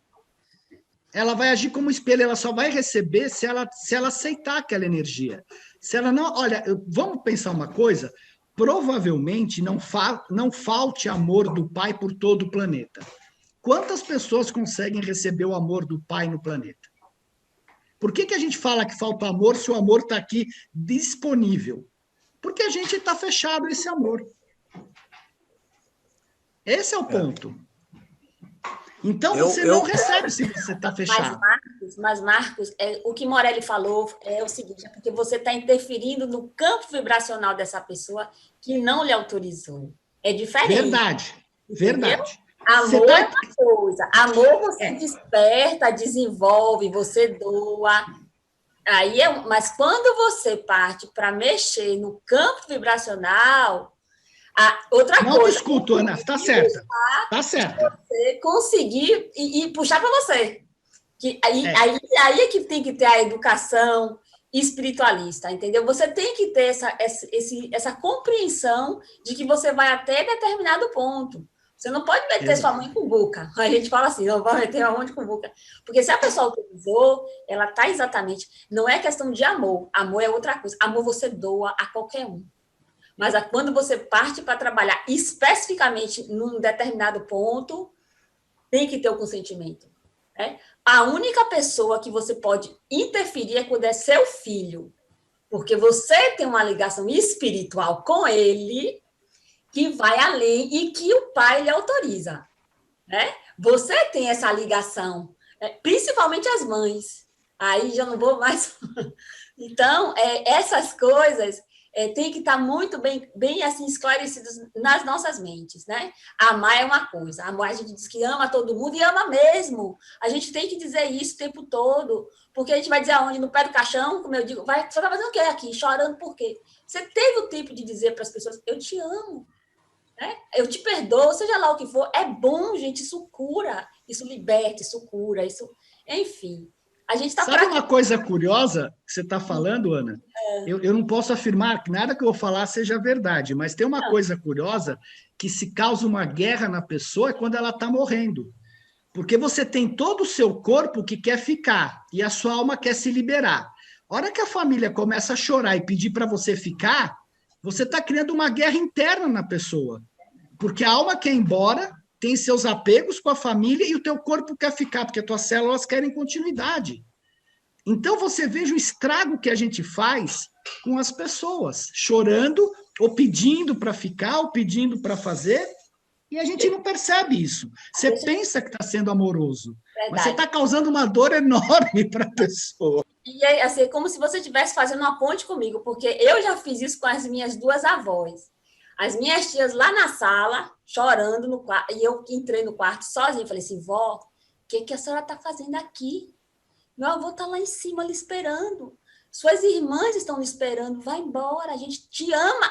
Ela vai agir como um espelho, ela só vai receber se ela aceitar aquela energia. Se ela não... Olha, vamos pensar uma coisa. Provavelmente não falte amor do Pai por todo o planeta. Quantas pessoas conseguem receber o amor do Pai no planeta? Por que a gente fala que falta amor se o amor está aqui disponível? Porque a gente está fechado a esse amor. Esse é o ponto. Então, você não recebe se você está fechado. Mas Marcos, o que Morelli falou é o seguinte, é porque você está interferindo no campo vibracional dessa pessoa que não lhe autorizou. É diferente. Verdade. Amor é uma coisa. Amor você desperta, desenvolve, você doa. Mas quando você parte para mexer no campo vibracional, outra coisa. Não discuto, Ana, está certa. Está certa. Você conseguir e puxar para você. Aí é que tem que ter a educação espiritualista, entendeu? Você tem que ter essa compreensão de que você vai até determinado ponto. Você não pode meter sua mãe com boca. A gente fala assim, não vai meter a mão com boca. Porque se a pessoa autorizou, ela está exatamente... Não é questão de amor. Amor é outra coisa. Amor você doa a qualquer um. Mas quando você parte para trabalhar especificamente num determinado ponto, tem que ter o consentimento. Né? A única pessoa que você pode interferir é quando é seu filho. Porque você tem uma ligação espiritual com ele... que vai além e que o pai lhe autoriza. Né? Você tem essa ligação, principalmente as mães. Aí já não vou mais... Então, essas coisas têm que estar muito bem assim, esclarecidas nas nossas mentes. Né? Amar é uma coisa. Amar, a gente diz que ama todo mundo e ama mesmo. A gente tem que dizer isso o tempo todo. Porque a gente vai dizer aonde? No pé do caixão, como eu digo, você está fazendo o quê aqui? Chorando por quê? Você teve o tempo de dizer para as pessoas, eu te amo. Eu te perdoo, seja lá o que for. É bom, gente, isso cura, isso liberta, isso cura, isso... Enfim, a gente está... Sabe uma coisa curiosa que você está falando, Ana? Eu não posso afirmar que nada que eu vou falar seja verdade, mas tem uma coisa curiosa que se causa uma guerra na pessoa é quando ela está morrendo. Porque você tem todo o seu corpo que quer ficar e a sua alma quer se liberar. A hora que a família começa a chorar e pedir para você ficar, você está criando uma guerra interna na pessoa. Porque a alma quer ir embora, tem seus apegos com a família e o teu corpo quer ficar, porque as tuas células querem continuidade. Então, você veja o estrago que a gente faz com as pessoas, chorando, ou pedindo para ficar, ou pedindo para fazer, e a gente não percebe isso. Você pensa que está sendo amoroso, mas você está causando uma dor enorme para a pessoa. E é assim, como se você estivesse fazendo uma ponte comigo, porque eu já fiz isso com as minhas duas avós. As minhas tias lá na sala, chorando no quarto, e eu entrei no quarto sozinha, falei assim, vó, o que a senhora está fazendo aqui? Meu avô está lá em cima lhe esperando, suas irmãs estão lhe esperando, vai embora, a gente te ama.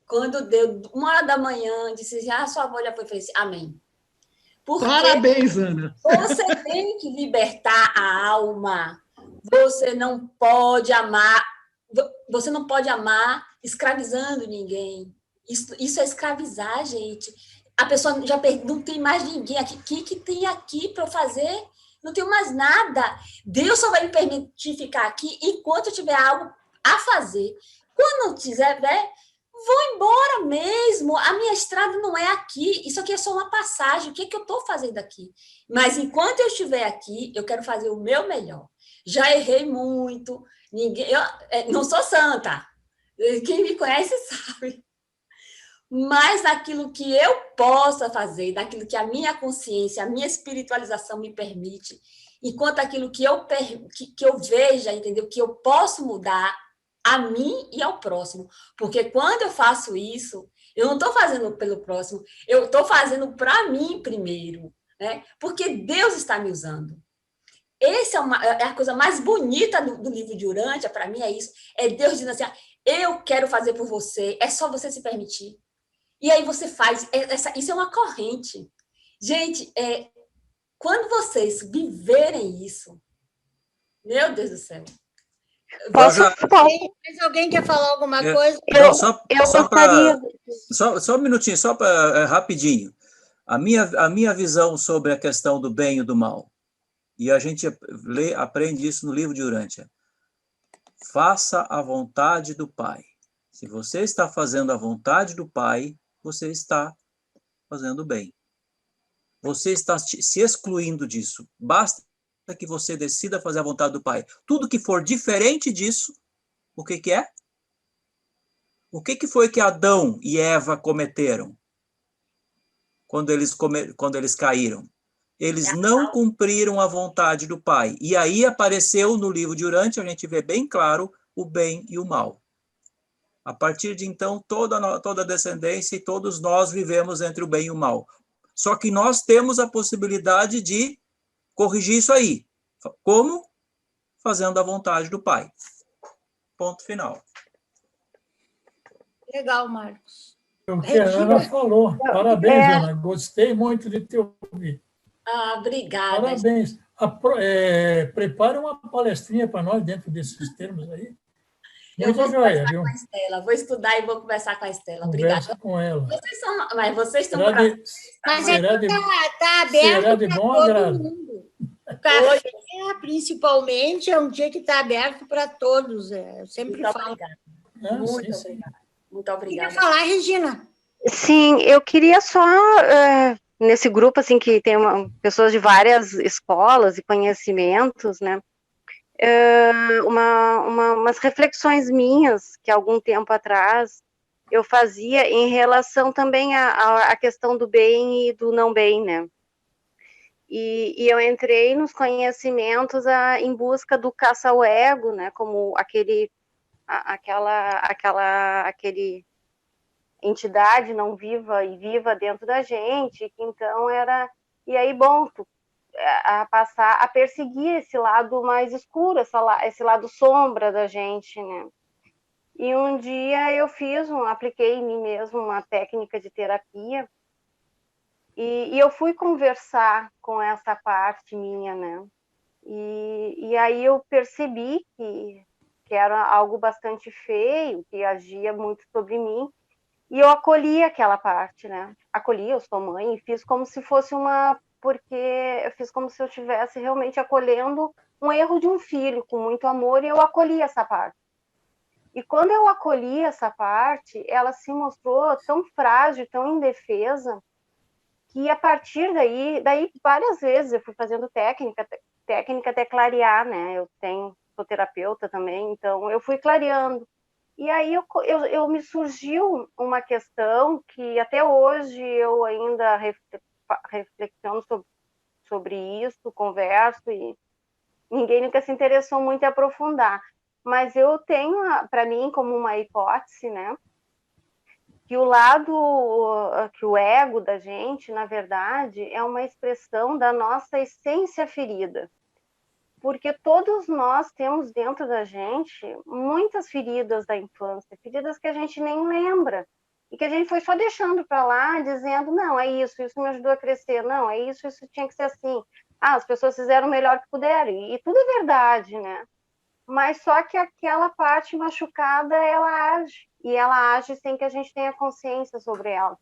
Quando deu 1h da manhã, disse assim, sua avó já foi, falei assim, amém. Porque parabéns, Ana. Você tem que libertar a alma, você não pode amar escravizando ninguém. Isso é escravizar, gente. A pessoa já não tem mais ninguém aqui. O que tem aqui para eu fazer? Não tenho mais nada. Deus só vai me permitir ficar aqui enquanto eu tiver algo a fazer. Quando eu tiver, vou embora mesmo. A minha estrada não é aqui. Isso aqui é só uma passagem. O que eu estou fazendo aqui? Mas enquanto eu estiver aqui, eu quero fazer o meu melhor. Já errei muito. Eu não sou santa. Quem me conhece sabe. Mas daquilo que eu possa fazer, daquilo que a minha consciência, a minha espiritualização me permite, enquanto aquilo que eu veja, entendeu? Que eu posso mudar a mim e ao próximo. Porque quando eu faço isso, eu não estou fazendo pelo próximo, eu estou fazendo para mim primeiro, né? Porque Deus está me usando. Essa é a coisa mais bonita do livro de Urântia, para mim é isso, é Deus dizendo assim, eu quero fazer por você, é só você se permitir. E aí você faz, isso é uma corrente. Gente, quando vocês viverem isso, meu Deus do céu. Mais alguém quer falar alguma coisa? Só um minutinho, só para rapidinho. A minha visão sobre a questão do bem e do mal, e a gente aprende isso no livro de Urântia. Faça a vontade do Pai. Se você está fazendo a vontade do Pai, você está fazendo bem. Você está se excluindo disso. Basta que você decida fazer a vontade do Pai. Tudo que for diferente disso, o que é? O que foi que Adão e Eva cometeram quando eles caíram? Eles não cumpriram a vontade do Pai. E aí apareceu no livro de Urântia, a gente vê bem claro o bem e o mal. A partir de então, toda a descendência e todos nós vivemos entre o bem e o mal. Só que nós temos a possibilidade de corrigir isso aí. Como? Fazendo a vontade do Pai. Ponto final. Legal, Marcos. O que a Ana falou. Parabéns, Ana. Gostei muito de te ouvir. Obrigada. Parabéns. Prepara uma palestrinha para nós dentro desses termos aí. Eu vou conversar com a Estela, vou estudar e vou conversar com a Estela. Obrigada. Com ela. Vocês estão está aberto para todo mundo. O café, principalmente, é um dia que está aberto para todos. Eu sempre falo. Muito obrigada. Muito obrigada. Quer falar, Regina? Sim, eu queria só, nesse grupo, assim, que tem pessoas de várias escolas e conhecimentos, né? Umas reflexões minhas que algum tempo atrás eu fazia em relação também à questão do bem e do não bem, né? E eu entrei nos conhecimentos em busca do caça ao ego, né? Como aquele entidade não viva e viva dentro da gente, que então era... E aí, bom, a passar a perseguir esse lado mais escuro, esse lado sombra da gente, né? E um dia eu apliquei em mim mesmo uma técnica de terapia e eu fui conversar com essa parte minha, né? E aí eu percebi que era algo bastante feio, que agia muito sobre mim, e eu acolhi aquela parte, né? Acolhi, eu sou mãe, e fiz como se fosse porque eu fiz como se eu estivesse realmente acolhendo um erro de um filho, com muito amor, e eu acolhi essa parte. E quando eu acolhi essa parte, ela se mostrou tão frágil, tão indefesa, que a partir daí várias vezes eu fui fazendo técnica até clarear, né? Sou terapeuta também, então eu fui clareando. E aí me surgiu uma questão que até hoje eu ainda reflexiono sobre isso, converso, e ninguém nunca se interessou muito em aprofundar. Mas eu tenho, para mim, como uma hipótese, né, que que o ego da gente, na verdade, é uma expressão da nossa essência ferida. Porque todos nós temos dentro da gente muitas feridas da infância, feridas que a gente nem lembra, e que a gente foi só deixando para lá, dizendo, não, é isso me ajudou a crescer, não, é isso tinha que ser assim. As pessoas fizeram o melhor que puderam, e tudo é verdade, né? Mas só que aquela parte machucada, ela age, e ela age sem que a gente tenha consciência sobre ela.